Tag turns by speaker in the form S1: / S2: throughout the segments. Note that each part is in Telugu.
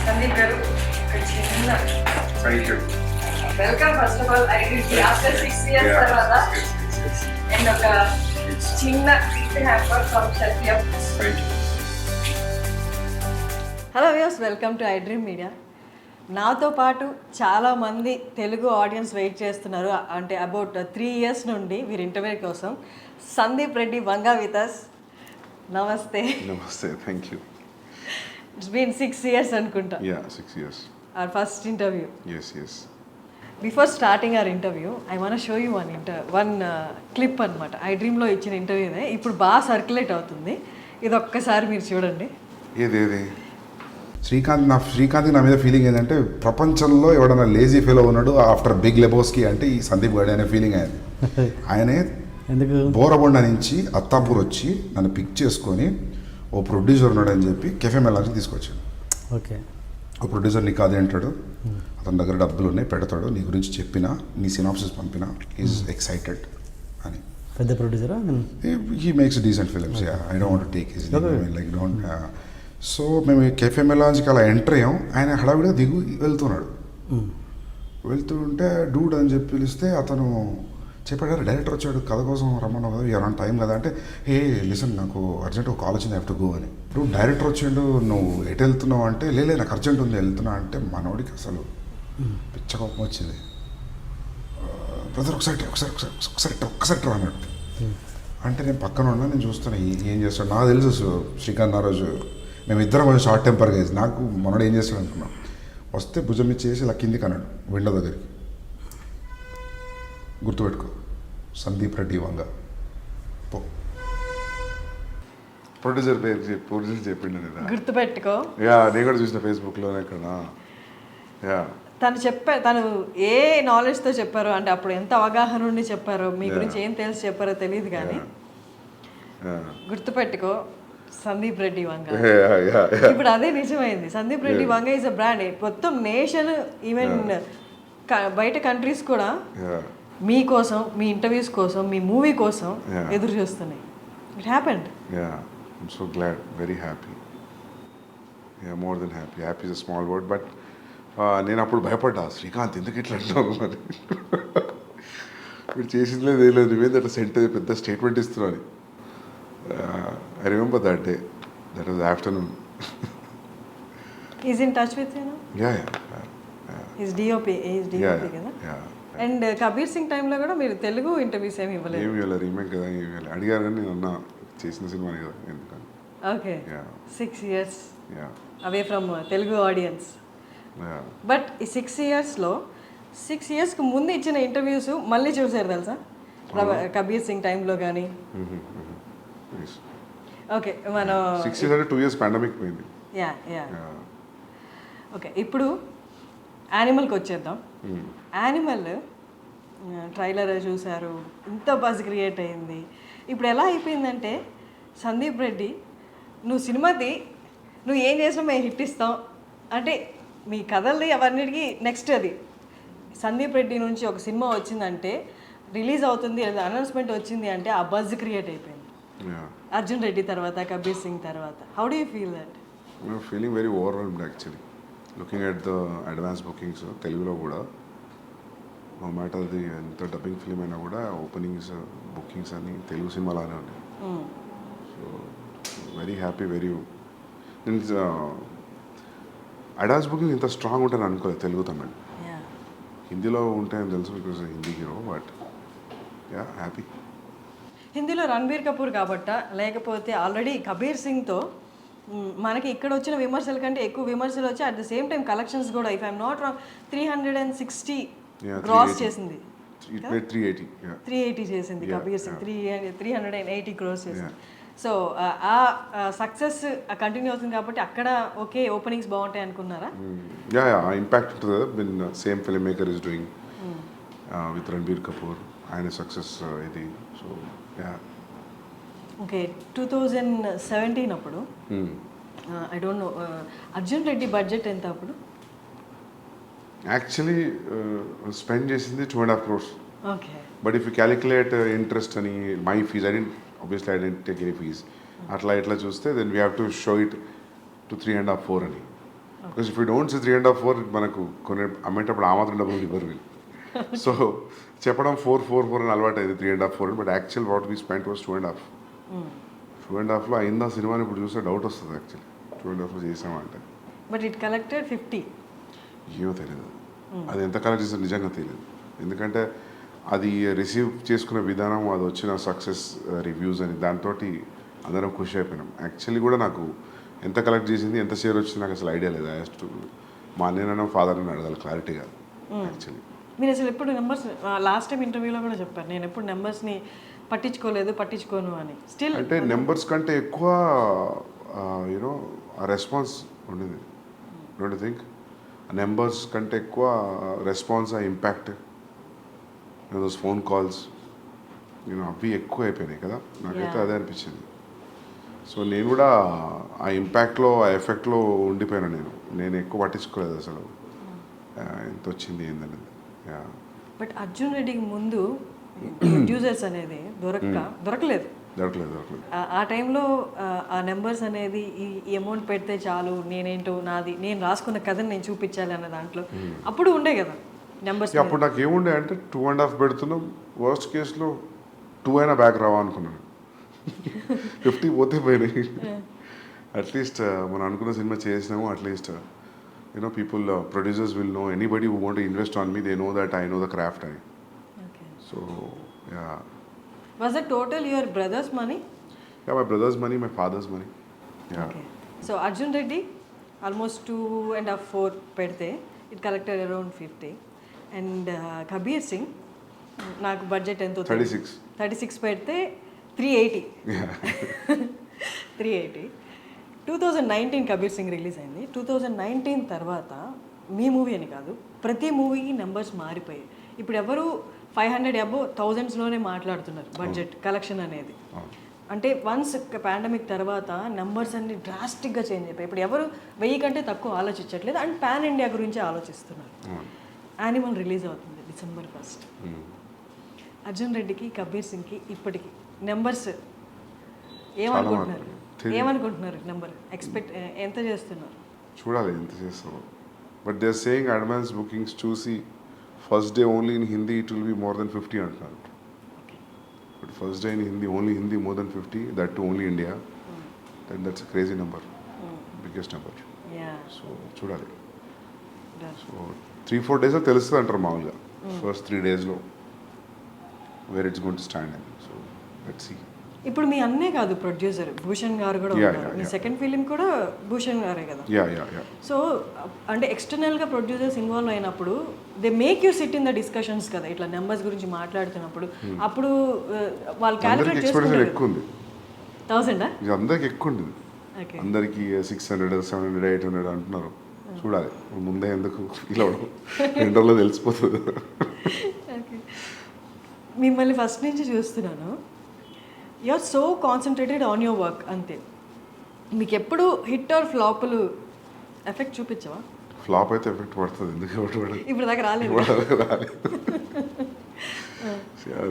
S1: Sandeep garu, చిన్న
S2: Thank you.
S1: Welcome first of all I did after 6 years తర్వాత అండ్ ఒక చిన్న gift hamper from Satyam.
S2: Thank you.
S1: Hello views, welcome to I dream media. నాతో పాటు చాలామంది తెలుగు ఆడియన్స్ వెయిట్ చేస్తున్నారు. అంటే అబౌట్ 3 years నుండి వీరి ఇంటర్వ్యూ కోసం సందీప్ రెడ్డి వంగా విత్ అస్. నమస్తే.
S2: Namaste. Thank you.
S1: It's been 6 years అనుకుంటా.
S2: Yeah, 6 years.
S1: Our first interview.
S2: Yes.
S1: Before starting our interview, I want to show you one clip అనమాట. ఐ డ్రీమ్లో ఇచ్చిన ఇంటర్వ్యూనే ఇప్పుడు బాగా సర్క్యులేట్ అవుతుంది. ఇది ఒక్కసారి మీరు చూడండి.
S2: ఏది శ్రీకాంత్ నా మీద ఫీలింగ్ ఏంటంటే ప్రపంచంలో ఎవడన్నా లేజీ ఫెలో ఉన్నాడు ఆఫ్టర్ బిగ్ లెబోస్కి అంటే ఈ సందీప్ గాడి అనే ఫీలింగ్ అయింది. ఆయనే
S3: ఎందుకు
S2: బోరబొండ నుంచి అత్తాపూర్ వచ్చి నన్ను పిక్ చేసుకొని ఓ ప్రొడ్యూసర్ ఉన్నాడని చెప్పి కెఫే మెల్లాకి తీసుకొచ్చాను.
S3: ఓకే,
S2: ఓ ప్రొడ్యూసర్ నీకు అదే అంటాడు, అతని దగ్గర డబ్బులు ఉన్నాయి పెడతాడు, నీ గురించి చెప్పినా నీ సినాప్సిస్ పంపినా ఈజ్ ఎక్సైటెడ్ అని.
S3: పెద్ద ప్రొడ్యూసరా?
S2: He makes decent films. I don't want take his like don't. So మేము కెఫే మెలాన్స్కి అలా ఎంటర్ అయ్యాం. ఆయన హడావిడిగా దిగు వెళ్తున్నాడు. వెళ్తుంటే డూడ్ అని చెప్పి పిలిస్తే అతను చెప్పాడు, డైరెక్టర్ వచ్చాడు కథ కోసం రమ్మన్నావు కదా, ఎవరైనా టైం కదా అంటే, ఏ లిసన్ నాకు అర్జెంట్ ఒక కాల్ వచ్చింది, హ్యావ్ టు గో అని. ఇప్పుడు డైరెక్టర్ వచ్చిండు, నువ్వు ఎటు వెళ్తున్నావు అంటే, లేలే నాకు అర్జెంట్ ఉంది వెళ్తున్నా అంటే, మనోడికి అసలు పిచ్చ కోపం వచ్చింది. బ్రదర్ ఒకసారి రా అన్నాడు. అంటే నేను పక్కన ఉన్నా, నేను చూస్తున్నా ఏం చేస్తాడు. నాకు తెలుసు శ్రీకాంత్ ఆ రోజు మేమిద్దరం కొంచెం షార్ట్ టెంపర్గా వేసి, నాకు మనోడు ఏం చేస్తాడు అనుకున్నాం. వస్తే భుజం ఇచ్చేసి ఇలా కిందికి అన్నాడు విండో దగ్గరికి, గుర్తుపెట్టుకో సందీప్ రెడ్డి వంగ పో. ప్రొడ్యూసర్ చెప్పిండు
S1: గుర్తుపెట్టుకో.
S2: యా, నేను కూడా చూసిన ఫేస్బుక్లోనే ఇక్కడ. యా,
S1: తను ఏ నాలెడ్జ్తో చెప్పారో, అంటే అప్పుడు ఎంత అవగాహన ఉండి చెప్పారో, మీ గురించి ఏం తెలిసి చెప్పారో తెలియదు కానీ గుర్తుపెట్టుకో సందీప్ రెడ్డి వంగ. ఇప్పుడు అదే నిజమైంది. సందీప్ రెడ్డి వంగ ఈజ్ అ బ్రాండ్. మొత్తం నేషన్, ఈవెన్ బయట కంట్రీస్ కూడా మీకోసం, మీ ఇంటర్వ్యూస్ కోసం, మీ మూవీ కోసం ఎదురు చూస్తున్నాయి. It happened.
S2: I'm so glad, very happy. Yeah, more than happy. Happy is a small word, but నేను అప్పుడు భయపడ్డా, శ్రీకాంత్ ఎందుకు ఇట్లా అంటావు మరి, ఇప్పుడు చేసింది లేదు ఏం లేదు, నువ్వేంది అట్లా పెద్ద స్టేట్మెంట్ ఇస్తున్నావు. I remember that day, that was afternoon.
S1: Is in touch with you now?
S2: Yeah.
S1: Is DOP కదా. అండ్ కబీర్ సింగ్ టైంలో కూడా మీరు తెలుగు ఇంటర్వ్యూస్ ఏమి ఇవ్వలేదు.
S2: రీమేక్ కదా, ఏమి ఇవ్వలేదు. అడిగారు కానీ నేను అన్నా చేసిన సినిమాని కదా ఎందుకని.
S1: Okay, 6 years away from Telugu audience. But ఈ 6 yearsలో 6 yearsకి ముందు ఇచ్చిన ఇంటర్వ్యూస్ మళ్ళీ చూసారు తెలుసా, కబీర్ సింగ్ టైంలో కానీ. ఓకే, మనం
S2: 6 years అంటే 2 years పాండమిక్ పోయింది.
S1: యా. ఓకే, ఇప్పుడు యానిమల్కి వచ్చేద్దాం. యానిమల్ ట్రైలర్ చూశారు, ఇంత బజ్ క్రియేట్ అయింది. ఇప్పుడు ఎలా అయిపోయిందంటే, సందీప్ రెడ్డి నువ్వు సినిమాది నువ్వు ఏం చేసినా మేము హిట్ ఇస్తాం అంటే, మీ కథల్ని అవన్నిటికీ నెక్స్ట్ అది సందీప్ రెడ్డి నుంచి ఒక సినిమా వచ్చిందంటే, రిలీజ్ అవుతుంది అనౌన్స్మెంట్ వచ్చింది అంటే ఆ బజ్ క్రియేట్ అయిపోయింది. అర్జున్ రెడ్డి తర్వాత, కబీర్ సింగ్ తర్వాత. How do you feel that?
S2: Feeling very overwhelmed actually, looking at the advance bookings తెలుగులో కూడా. నో మ్యాటర్ అది ఎంత డబ్బింగ్ ఫిలిం అయినా కూడా ఓపెనింగ్స్ బుకింగ్స్ అన్ని తెలుగు సినిమాలానే ఉన్నాయి. So very happy. నేను అడ్వాన్స్ బుకింగ్ ఇంత స్ట్రాంగ్ ఉంటుంది అనుకోలేదు తెలుగు తమిళ్. హిందీలో ఉంటాయని తెలుసు, because Hindi hero. But yeah, happy.
S1: హిందీలో రణబీర్ కపూర్ కాబట్ట, లేకపోతే ఆల్రెడీ కబీర్ సింగ్తో మనకి ఇక్కడ వచ్చిన విమర్శల కంటే ఎక్కువ విమర్శలు వచ్చి, at the same time collections కూడా, if I'm not wrong, 360 cross చేసింది. 380 చేసింది కబీర్ సింగ్. 380 క్రోస్ చేసింది. సో ఆ సక్సెస్ కంటిన్యూ అవుతుంది కాబట్టి అక్కడ ఓకే ఓపెనింగ్స్ బాగుంటాయి అనుకున్నారా?
S2: ఇంపాక్ట్ ఉంటుంది కదా. Been same film maker is doing with Ranbir Kapoor, ఆయన సక్సెస్ ఇది. So yeah.
S1: ఓకే, 2017 అప్పుడు I don't know, Arjun Reddy budget ఎంత అప్పుడు?
S2: యాక్చువల్లీ స్పెండ్ చేసింది 2.5 crores.
S1: Okay,
S2: but if you calculate interest అని my fees, obviously I didn't take any fees. అట్లా ఇట్లా చూస్తే then we have to show it to 3.5-4 అని.
S3: Because if you don't say 3.5, 4 మనకు కొన్ని అమ్మేటప్పుడు ఆ మాత్రం డబ్బులు ఇవ్వరు వీళ్ళు. సో చెప్పడం 4 అని అలవాటు అయింది, 3.5, 4. But actual what we spent was 2.5. 2.5లో అయిందా సినిమాని ఇప్పుడు చూస్తే డౌట్ వస్తుంది యాక్చువల్లీ. 2.5లో చేసామంటే
S1: బట్ ఇట్ కలెక్టెడ్ 50.
S3: ఏమో తెలియదు, అది ఎంత కలెక్ట్ చేస్తే నిజంగా తెలియదు. ఎందుకంటే అది రిసీవ్ చేసుకునే విధానం, అది వచ్చిన సక్సెస్ రివ్యూస్ అని దాంతో అందరం ఖుషి అయిపోయినాం. యాక్చువల్లీ కూడా నాకు ఎంత కలెక్ట్ చేసింది, ఎంత షేర్ వచ్చింది నాకు అసలు ఐడియా లేదు. మా అన్నయ్యనో ఫాదర్ని అడగాలి క్లారిటీగా యాక్చువల్లీ.
S1: మీరు అసలు ఎప్పుడు నెంబర్స్, లాస్ట్ టైం ఇంటర్వ్యూలో కూడా చెప్పారు, నేను ఎప్పుడు నెంబర్స్ని పట్టించుకోను అని. స్టిల్
S3: అంటే నెంబర్స్ కంటే ఎక్కువ యూనో ఆ రెస్పాన్స్ ఉండేది. డోంట్ థింక్ నెంబర్స్ కంటే ఎక్కువ రెస్పాన్స్, ఆ ఇంపాక్ట్, దోస్ ఫోన్ కాల్స్ అవి ఎక్కువ అయిపోయినాయి కదా, నాకైతే అదే అనిపించింది. సో నేను కూడా ఆ ఇంపాక్ట్లో, ఆ ఎఫెక్ట్లో ఉండిపోయాను. నేను ఎక్కువ పట్టించుకోలేదు అసలు ఎంత వచ్చింది ఏందనేది.
S1: బట్ అర్జున్ రెడ్డికి ముందు ప్రొడ్యూసర్స్ అనేది దొరకలేదు. ఆ టైంలో ఆ నెంబర్స్ అనేది ఈ అమౌంట్ పెడితే చాలు, నేనేంటో నాది, నేను రాసుకున్న కథని నేను చూపించాలి అన్న దాంట్లో అప్పుడు ఉండే కదా నెంబర్స్.
S3: అప్పుడు నాకు ఏముండే అంటే 2.5 పెడుతున్నాం, వర్స్ట్ కేసులో 2 అయినా బ్యాక్ రావా అనుకున్నాను. 50 పోతే పోయినాయి. అట్లీస్ట్ మనం అనుకున్న సినిమా చేసినాము. At least people, producers will know, anybody who want to invest on me, they know that I know the craft అని. So yeah.
S1: Was it total your brother's money?
S3: Yeah, my brother's money, my father's money. Yeah.
S1: Okay. So Arjun Reddy, almost 2.5, 4 pedte, it collected around 50. And Kabir Singh, నాకు బడ్జెట్ ఎంతో 36 పెడితే 380.
S3: Yeah.
S1: 380. 2019 కబీర్ సింగ్ రిలీజ్ అయింది. 2019 తర్వాత మీ మూవీ అని కాదు, ప్రతి మూవీకి నెంబర్స్ మారిపోయాయి. ఇప్పుడు ఎవరు 500 అబో 1000స్లోనే మాట్లాడుతున్నారు బడ్జెట్ కలెక్షన్ అనేది. అంటే వన్స్ పాండమిక్ తర్వాత నెంబర్స్ అన్ని డ్రాస్టిక్గా చేంజ్ అయిపోయి ఇప్పుడు ఎవరు 1000 కంటే తక్కువ ఆలోచించట్లేదు, అండ్ పాన్ ఇండియా గురించి ఆలోచిస్తున్నారు. యానిమల్ రిలీజ్ అవుతుంది December 1st. అర్జున్ రెడ్డికి, కబీర్ సింగ్కి ఇప్పటికి నెంబర్స్ ఏమనుకుంటున్నారు నెంబర్ ఎక్స్పెక్ట్ ఎంత చేస్తున్నారు?
S3: చూడాలి ఎంత చేస్తారో. But they are saying advance bookings చూసి first day only in Hindi it will be more than 50 అంటున్నారు. But first day in Hindi, only Hindi more than 50, that too only India. Then that's a crazy number, biggest number. So చూడాలి. సో 3-4 డేస్లో తెలుస్తుంది అంటారు మామూలుగా, ఫస్ట్ 3 డేస్లో where it's going to stand అని. So let's see.
S1: ఇప్పుడు మీ అన్నే కాదు ప్రొడ్యూసర్, భూషణ్ గారు కూడా ఉన్నారు. మీ సెకండ్ ఫిలిం కూడా భూషణ్ గారే కదా. సో అంటే ఎక్స్టర్నల్గా ప్రొడ్యూసర్స్ ఇన్వాల్వ్ అయినప్పుడు they make you SIT in the discussions కదా, ఇట్లా నెంబర్స్ గురించి మాట్లాడుతున్నప్పుడు. అప్పుడు వాళ్ళు క్యాలిక్యులేట్ చేసుకుంటారు.
S3: ఎక్కువ ఉంది
S1: 1000
S3: అందరికి ఎక్కువ ఉంది, అందరికి 600, 700, 800 అంటున్నారు. చూడాలి ముందే ఎందుకు ఇలా 2 రోజుల్లో తెలిసిపోతుంది.
S1: మిమ్మల్ని ఫస్ట్ నుంచి చూస్తున్నాను, you are so concentrated on your work అంతే. మీకు ఎప్పుడు హిట్ ఆర్ ఫ్లాపులు ఎఫెక్ట్ చూపించవా?
S3: ఫ్లాప్ అయితే ఎఫెక్ట్ పడుతుంది, ఎందుకు
S1: ఇప్పుడు దాకా రాలేదు.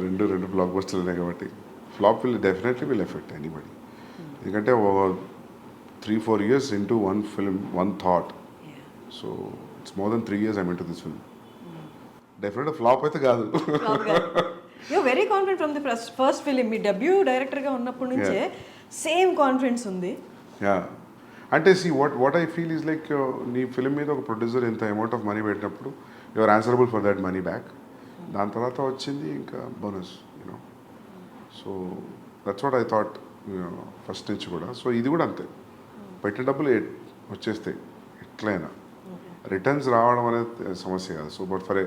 S3: రెండు బ్లాక్ బస్టర్లు ఉన్నాయి కాబట్టి flop definitely will effect anybody. ఎందుకంటే 3-4 years into one film, one thought. So it's more than 3 years I'm into this film. Definitely flop అయితే కాదు.
S1: You very confident from the first film. మీ డెబ్యూ డైరెక్టర్గా ఉన్నప్పటి నుంచే సేమ్ కాన్ఫిడెన్స్ ఉంది.
S3: అంటే see what I feel is like, నీ ఫిలిం మీద ఒక ప్రొడ్యూసర్ ఎంత అమౌంట్ ఆఫ్ మనీ పెట్టినప్పుడు you are answerable for that money back. దాని తర్వాత వచ్చింది ఇంకా bonus, you know. So that's what I thought first నుంచి కూడా. సో ఇది కూడా అంతే, పెట్టిన డబ్బులు వచ్చేస్తాయి ఎట్లయినా. రిటర్న్స్ రావడం అనేది సమస్య కాదు. So but for a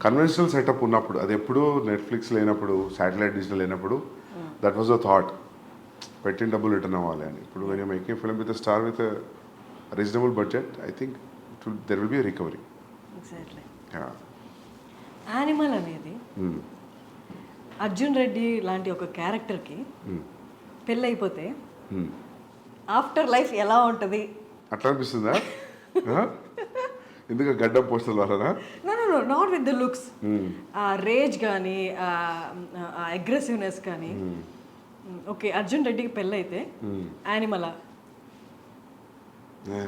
S3: conventional setup ఉన్నప్పుడు, అది ఎప్పుడు నెట్ఫ్లిక్స్ లేనప్పుడు, శాటిలైట్ డిజిటల్ లేనప్పుడు, దట్ వాజ్ ద థాట్, పెట్టిన డబ్బులు రిటర్న్ అవ్వాలి అని. ఇప్పుడు when you making film with star with reasonable budget, I think there will be a recovery.
S1: Animal అనేది అర్జున్ రెడ్డి లాంటి ఒక క్యారెక్టర్కి పెళ్ళైపోతే ఆఫ్టర్ లైఫ్ ఎలా ఉంటుంది
S3: అట్లా అనిపిస్తుందా? ఎందుకు గడ్డం పోస్టర్ వాళ్ళనా?
S1: No not with the looks, ఆ రేజ్ కానీ ఆ అగ్రెసివ్నెస్ కానీ. ఓకే, అర్జున్ రెడ్డికి పెళ్ళైతే యానిమలా?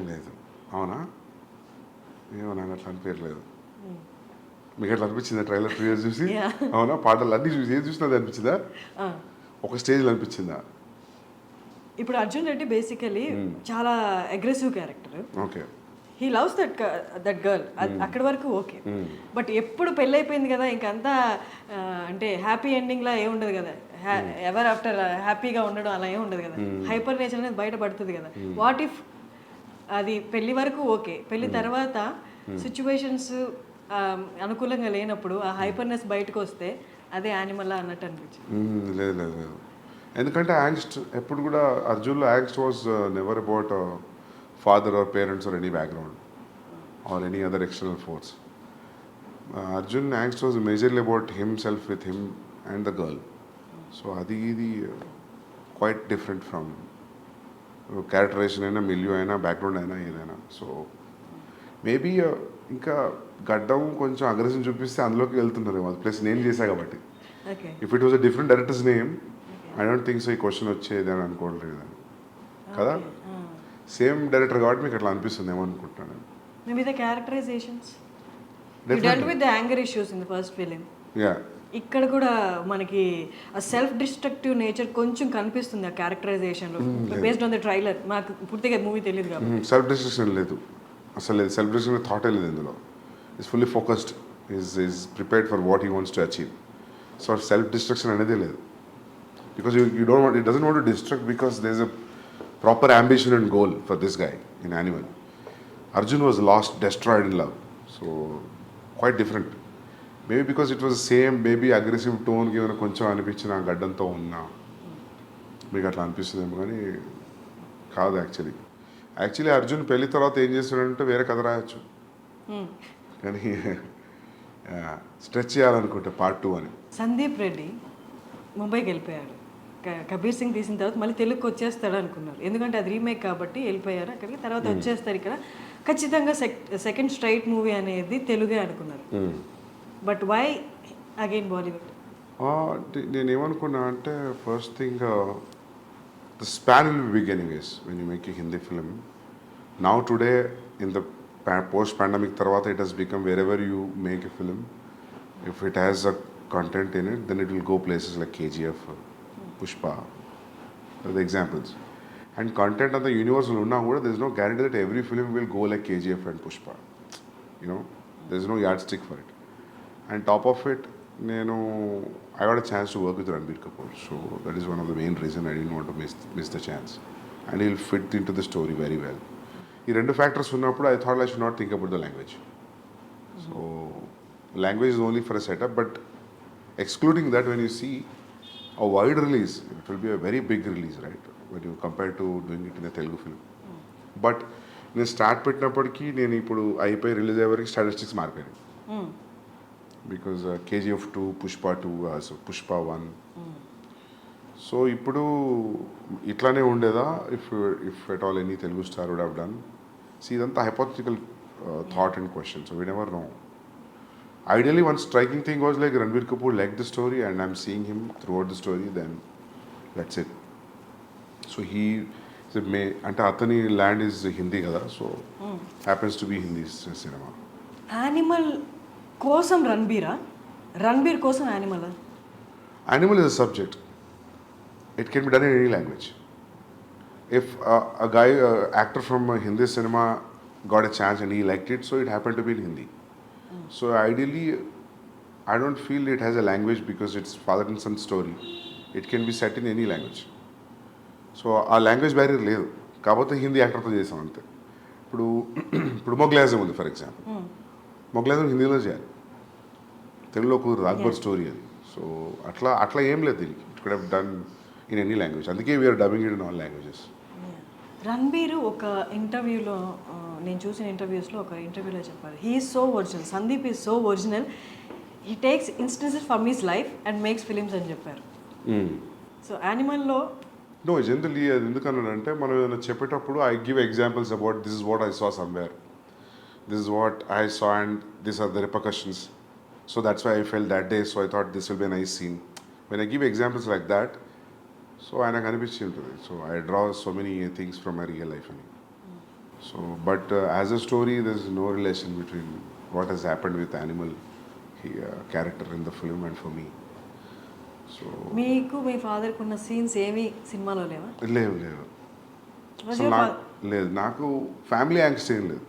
S3: లేదు. అవునా? ఏమో నాకు అట్లా అనిపించలేదు. మీకు అట్లా అనిపించిందా ట్రైలర్ 2 ఇయర్స్ చూసి?
S1: Yeah.
S3: అవునా? పాటలు అన్నీ చూసి ఏది చూసినా అది అనిపించిందా? ఒక స్టేజ్లో అనిపించిందా?
S1: ఇప్పుడు అర్జున్ రెడ్డి బేసికలీ చాలా aggressive character.
S3: Okay.
S1: He loves that girl. అక్కడి వరకు ఓకే. బట్ ఎప్పుడు పెళ్ళి అయిపోయింది కదా ఇంకంతా అంటే హ్యాపీ ఎండింగ్లా ఏం ఉండదు కదా, ఎవర్ ఆఫ్టర్ హ్యాపీగా ఉండడం అలా ఏం ఉండదు కదా, హైపర్ నేచర్ అనేది బయటపడుతుంది కదా. వాట్ ఇఫ్ అది పెళ్లి వరకు ఓకే, పెళ్లి తర్వాత సిచ్యువేషన్స్ అనుకూలంగా లేనప్పుడు ఆ హైపర్నెస్ బయటకు వస్తే అదే యానిమల్ అన్నట్టు అనిపించింది.
S3: లేదు లేదు లేదు, ఎందుకంటే యాంగ్స్ట్ ఎప్పుడు కూడా అర్జున్లో angst was never about father or parents or any background or any other external force. Arjun angst was majorly about himself with him and the girl. So అది ఇది క్వైట్ డిఫరెంట్ ఫ్రమ్ క్యారెక్టరైజేషన్ అయినా, మిల్యూ అయినా, బ్యాక్గ్రౌండ్ అయినా ఏదైనా. సో మేబీ ఇంకా గడ్డం కొంచెం అగ్రెసివ్ చూపిస్తే అందులోకి వెళ్తున్నారు ప్లస్ నేను చేశా కాబట్టి.
S1: Okay.
S3: If it was a different directors name I don't think so ఈ క్వశ్చన్ వచ్చేది అని అనుకోవట్లేదు కదా. సేమ్ డైరెక్టర్ కాబట్టి మీకు అట్లా అనిపిస్తుంది ఏమో అనుకుంటున్నాను.
S1: Maybe the characterisations you dealt with the anger issues in the first film.
S3: Yeah,
S1: ఇక్కడ కూడా మనకి ఆ సెల్ఫ్ డిస్ట్రక్టివ్ నేచర్ కొంచెం కనిపిస్తుంది ఆ క్యారెక్టరైజేషన్లో బేస్డ్ ఆన్ ద ట్రైలర్. మాకు పూర్తిగా మూవీ తెలియదు కాబట్టి.
S3: సెల్ఫ్ డిస్ట్రక్షన్ లేదు అసలు, లేదు సెల్ఫ్ డిస్ట్రక్షన్ థాటే లేదు ఇందులో. Is fully focused, is prepared for what he wants to achieve. So self destruction అనేది లేదు, because you don't want, it doesn't want to destruct because there is a proper ambition and goal for this guy in Animal. Arjun was lost, destroyed in love. So quite different. Maybe because it was same, maybe aggressive టోన్కి ఏమైనా కొంచెం అనిపించిన గడ్డంతో ఉన్నా మీకు అట్లా అనిపిస్తుందేమో, కానీ కాదు యాక్చువల్లీ. అర్జున్ పెళ్లి తర్వాత ఏం చేస్తున్నాడంటే వేరే కథ రాయొచ్చు, కానీ స్ట్రెచ్ చేయాలనుకుంటే పార్ట్ 2 అని.
S1: సందీప్ రెడ్డి ముంబైకి వెళ్ళిపోయాడు. కబీర్ సింగ్ తీసిన తర్వాత మళ్ళీ తెలుగుకి వచ్చేస్తాడు అనుకున్నారు, ఎందుకంటే అది రీమేక్ కాబట్టి వెళ్ళిపోయారు అక్కడికి. తర్వాత వచ్చేస్తారు ఇక్కడ ఖచ్చితంగా సెకండ్ స్ట్రైట్ మూవీ అనేది తెలుగే అనుకున్నారు. But why again Bollywood?
S3: నేనేమనుకున్నా అంటే first thing the span will be big anyways when you make a Hindi film. Now today in the post-pandemic tarvata it has become wherever you make a film, if it has a content in it, then it will go places like KGF, Pushpa, are the examples. And content of the universe will unna kuda there is no guarantee that every film will go like KGF and Pushpa. You know, there is no yardstick for it. And top of it, I got a chance to work with Ranbir Kapoor, so that is one of the main reasons I didn't want to miss the chance. And he'll fit into the story very well. ఈ రెండు ఫ్యాక్టర్స్ ఉన్నప్పుడు I thought I should not think about the language. So language is only for a setup, but excluding that, when you see a wide release, it will be a very big release, right? When you compare to doing it in a Telugu film. But నేను స్టార్ట్ పెట్టినప్పటికీ నేను ఇప్పుడు అయిపోయి రిలీజ్ అయ్యే వరకు స్టాటిస్టిక్స్ మారిపోయాయి. Because KGF 2, Pushpa 2, so Pushpa 1. So ఇప్పుడు ఇట్లానే ఉండేదా if at all any Telugu star would have done? So ఇదంతా hypothetical thought and question, so we never know. Ideally, one striking thing was like Ranbir Kapoor liked the story and I'm seeing him throughout the story, then that's it. So he said, అంటే అతని ల్యాండ్ ఈజ్ హిందీ కదా, so happens to be Hindi cinema.
S1: Animal కోసం రణబీర్ కోసం Animal?
S3: Animal is a subject. It can be done in any language. If a guy, actor from Hindi cinema got a chance and he liked it, so it happened to be in Hindi. So ideally, I don't feel it has a language because it's father and son story. It can be set in any language. So ఆ లాంగ్వేజ్ బ్యారియర్ లేదు కాకపోతే హిందీ యాక్టర్తో చేసాం అంతే. ఇప్పుడు మొగ్లాజం ఉంది ఫర్ ఎగ్జాంపుల్, మొగ్లాజం హిందీలో చేయాలి, తెలుగులో కుదరదు, అక్బర్ స్టోరీ అది. సో అట్లా ఏం లేదు దీనికి, it could have done in any language, అందుకే we're dubbing it in all languages.
S1: Ranbir ఒక ఇంటర్వ్యూలో, నేను చూసిన ఇంటర్వ్యూస్లో ఒక ఇంటర్వ్యూలో చెప్పారు, he is so original, Sandeep is so original, he takes instances from his life and makes films అని చెప్పారు. సో యానిమల్లో
S3: నో జనరల్లీ అది ఎందుకన్నానంటే మనం ఏదైనా చెప్పేటప్పుడు I give examples about this is what I saw somewhere, this is what I saw and this are the repercussions, so that's why I felt that day, so I thought this will be a nice scene. When I give examples like that, so ఆయనకు అనిపించి ఉంటుంది, so I draw so many things from my real life అని. So, but as a story, there's no relation between what has happened with animal character in the film and for me. So,
S1: మీకు మీ ఫాదర్కి ఉన్న సీన్స్ ఏమి సినిమాలో లేవా?
S3: లేవు లేవు
S1: Was
S3: అసలు
S1: your
S3: నాకు లేదు. నాకు ఫ్యామిలీ యాంగ్స్ట్ ఏం లేదు.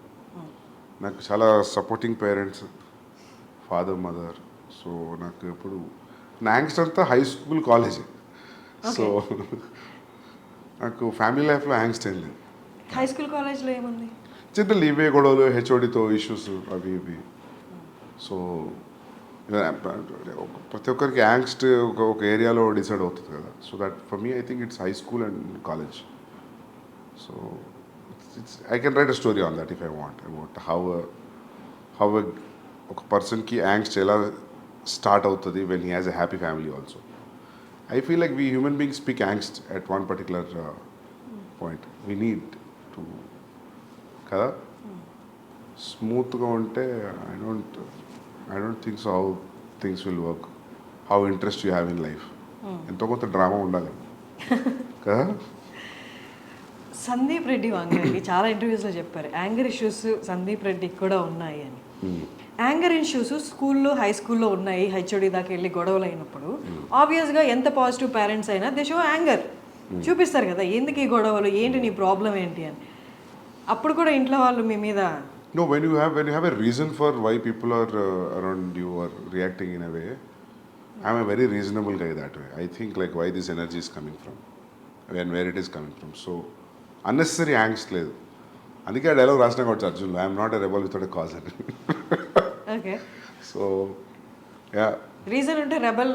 S3: నాకు చాలా supporting parents, father mother. So నాకు ఎప్పుడు నా యాంగ్స్ట్ అంతా హై స్కూల్ కాలేజ్. సో నాకు ఫ్యామిలీ లైఫ్లో యాంగ్స్ట్ ఏం లేదు.
S1: హై స్కూల్ కాలేజ్లో ఏముంది?
S3: జనరల్ ఇవే గొడవలు, హెచ్ఓడితో ఇష్యూస్ అవి ఇవి. సో ప్రతి ఒక్కరికి యాంగ్స్ట్ ఒక ఏరియాలో డిసైడ్ అవుతుంది కదా. So that for me I think it's high school and college. So it's I can write a story on that if I want about how ఒక పర్సన్కి యాంగ్స్ట్ ఎలా స్టార్ట్ అవుతుంది when he has a happy family also. I feel like we human beings speak angst at one particular point. We need to kada smoothగా ఉంటే I don't think so how things will work. How interest you have in life. ఎంతో కొంత డ్రామా ఉండాలి కదా.
S1: సందీప్ రెడ్డి వంగకి చాలా ఇంటర్వ్యూస్లో చెప్పారు యాంగర్ ఇష్యూస్ సందీప్ రెడ్డికి కూడా ఉన్నాయి అని. యాంగర్ ఇష్యూస్ స్కూల్లో హై స్కూల్లో ఉన్నాయి, హెచ్ఓడి దాకా వెళ్ళి గొడవలు అయినప్పుడు ఆబ్వియస్గా ఎంత పాజిటివ్ పేరెంట్స్ అయినా దే షో యాంగర్ చూపిస్తారు కదా, ఎందుకు ఈ గొడవలు, ఏంటి నీ ప్రాబ్లం ఏంటి అని. అప్పుడు కూడా ఇంట్లో వాళ్ళు మీ మీద
S3: No, when you have a reason for why people are around you or reacting in a way, I'm a very reasonable guy that way. I think like why this energy is coming from and where it is coming from. So unnecessary angst లేదు. అందుకే ఆ డైలాగ్ రాసిన కావచ్చు అర్జున్లో, I'm not a rebel without a cause అని.
S1: ఓకే
S3: సో యా
S1: రీజన్ ఉంటే రెబల్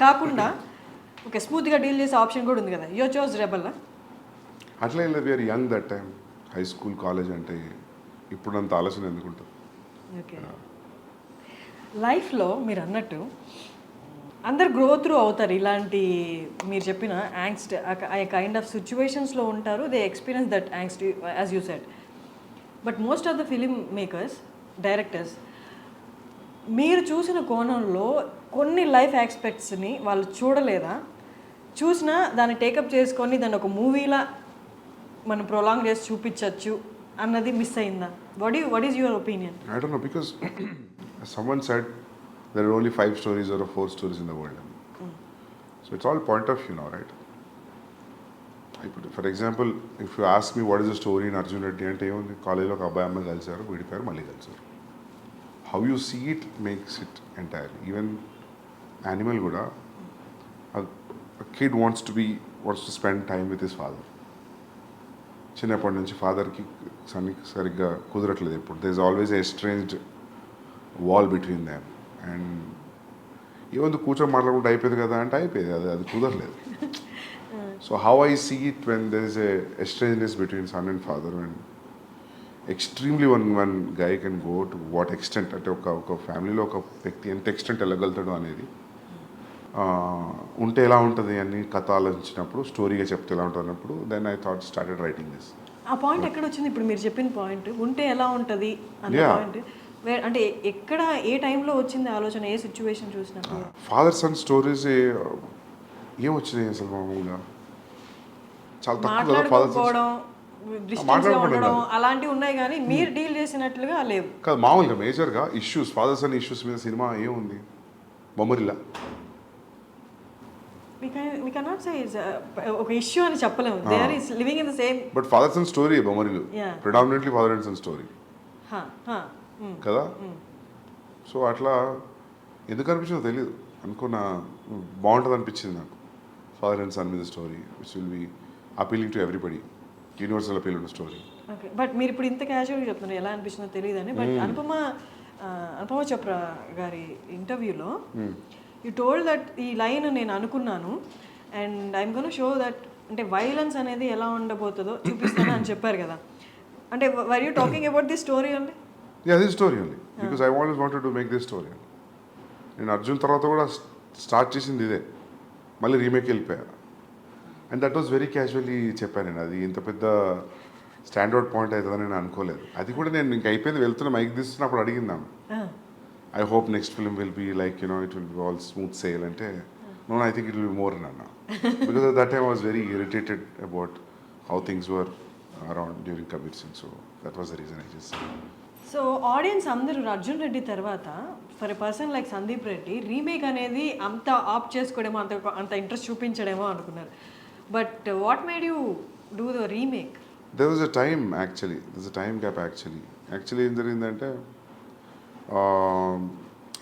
S1: కాకుండా ఓకే స్మూత్గా డీల్ చేసే ఆప్షన్ కూడా ఉంది కదా. You chose rebel.
S3: అట్లా ఏం లేదు. We're young that time. High school college అంటే ఇప్పుడు అంత ఆలోచన ఎందుకుంటుంది.
S1: ఓకే లైఫ్లో మీరు అన్నట్టు అందరు గ్రో త్రూ అవుతారు. ఇలాంటి మీరు చెప్పిన యాంగ్స్ట్ ఆ కైండ్ ఆఫ్ సిచ్యువేషన్స్లో ఉంటారు. They experience that angst as you said. But most of the film makers, directors మీరు చూసిన కోణంలో కొన్ని లైఫ్ ఆస్పెక్ట్స్ని వాళ్ళు చూడలేదా? చూసినా దాన్ని టేకప్ చేసుకొని దాన్ని ఒక మూవీలా మనం ప్రొలాంగ్ చేసి చూపించవచ్చు అన్నది మిస్ అయిందా? What is your opinion?
S3: I don't know because someone said there are only 5 stories or 4 stories in the world. So it's all point of view now, right? For example, if you ask me what is the story in Arjun Reddy అంటే ఏముంది, కాలేజీలో ఒక అబ్బాయి అమ్మాయి కలిసారు, విడిపోయారు, మళ్ళీ కలిసారు. How you see it makes it entirely. Even animal కూడా a kid wants to spend time with his father. చిన్నప్పటి నుంచి ఫాదర్కి సరిగ్గా కుదరట్లేదు. ఇప్పుడు there is always a estranged wall between them. And ఏముంది కూర్చొని మాట్లాడుకుంటే అయిపోయింది కదా అంటే అయిపోయింది, అది కుదరలేదు. So how I see it when there is a estrangeness between son and father and extremely one guy can go to what extent అంటే ఒక ఫ్యామిలీలో ఒక వ్యక్తి ఎంత ఎక్స్టెంట్ వెళ్ళగలుగుతాడు అనేది ఉంటే ఎలా ఉంటుంది అని కథ ఆలోచించినప్పుడు, స్టోరీగా చెప్తే ఎలా ఉంటుంది అన్నప్పుడు then I thought started writing this.
S1: ఆ పాయింట్ ఎక్కడ వచ్చింది? ఇప్పుడు మీరు చెప్పిన పాయింట్ ఉంటే ఎలా ఉంటుంది అన్న పాయింట్ అంటే ఎక్కడ ఏ టైంలో వచ్చింది ఆలోచన, ఏ సిచ్యువేషన్ చూసినప్పుడు?
S3: ఫాదర్ సన్ స్టోరీస్ ఏం వచ్చినాయి అసలు మామూలుగా చాలా తక్కువ కదా.
S1: మాట్లాడుకోవడం అలాంటివి ఉన్నాయి కానీ మీరు డీల్ చేసినట్లుగా లేవు
S3: కాదు. మామూలుగా మేజర్గా ఇష్యూస్, ఫాదర్ సన్ ఇష్యూస్ మీద సినిమా ఏముంది? బొమ్మరిల్లా
S1: we cannot say it's ఒక ఇష్యూ అని చెప్పలేము. they are living in the same
S3: but father son story Bommarillu predominantly father and son story కదా. సో అట్లా ఎందుకు అనిపించిందో తెలియదు, అనుకున్న బాగుంటుంది అనిపించింది నాకు. ఫాదర్ అండ్ సన్ మీద story which will be appealing to everybody, universal appeal ఉన్న స్టోరీ.
S1: ఓకే బట్ మీరు ఇప్పుడు ఇంత క్యాజువల్గా చెప్తున్నారు, ఎలా అనిపించిందో తెలియదు అని. బట్ అనుపమ చోప్రా గారి ఇంటర్వ్యూలో యూ టోల్డ్ దట్ ఈ లైన్ నేను అనుకున్నాను and I'm gonna show that అంటే వైలెన్స్ అనేది ఎలా ఉండబోతుందో చూపిస్తాను అని చెప్పారు కదా. అంటే were you talking about this story అండి?
S3: Yeah this story only because I always wanted to make this story. నేను అర్జున్ తర్వాత కూడా స్టార్ట్ చేసింది ఇదే, మళ్ళీ రీమేక్ వెళ్ళిపోయా. And that was very casually చెప్పాను నేను. అది ఇంత పెద్ద స్టాండర్డ్ పాయింట్ అవుతుందని నేను అనుకోలేదు. అది కూడా నేను ఇంక అయిపోయింది వెళ్తున్నా మైక్ తీస్తున్నప్పుడు అడిగిందాము, I hope next film will be like it will be all smooth sail అంటే no I think it will be more అని అన్నా. Because that time I was very irritated about how things were around during Kabir Singh. So that was the reason I just said.
S1: So audience అందరూ అర్జున్ రెడ్డి తర్వాత for a person like Sandeep Reddy remake అనేది అంత ఆప్ చేసుకోవడమో అంత ఇంట్రెస్ట్ చూపించడమో అనుకున్నారు. But what made you do the remake?
S3: There was a time actually. There's a time gap actually. Actually, in the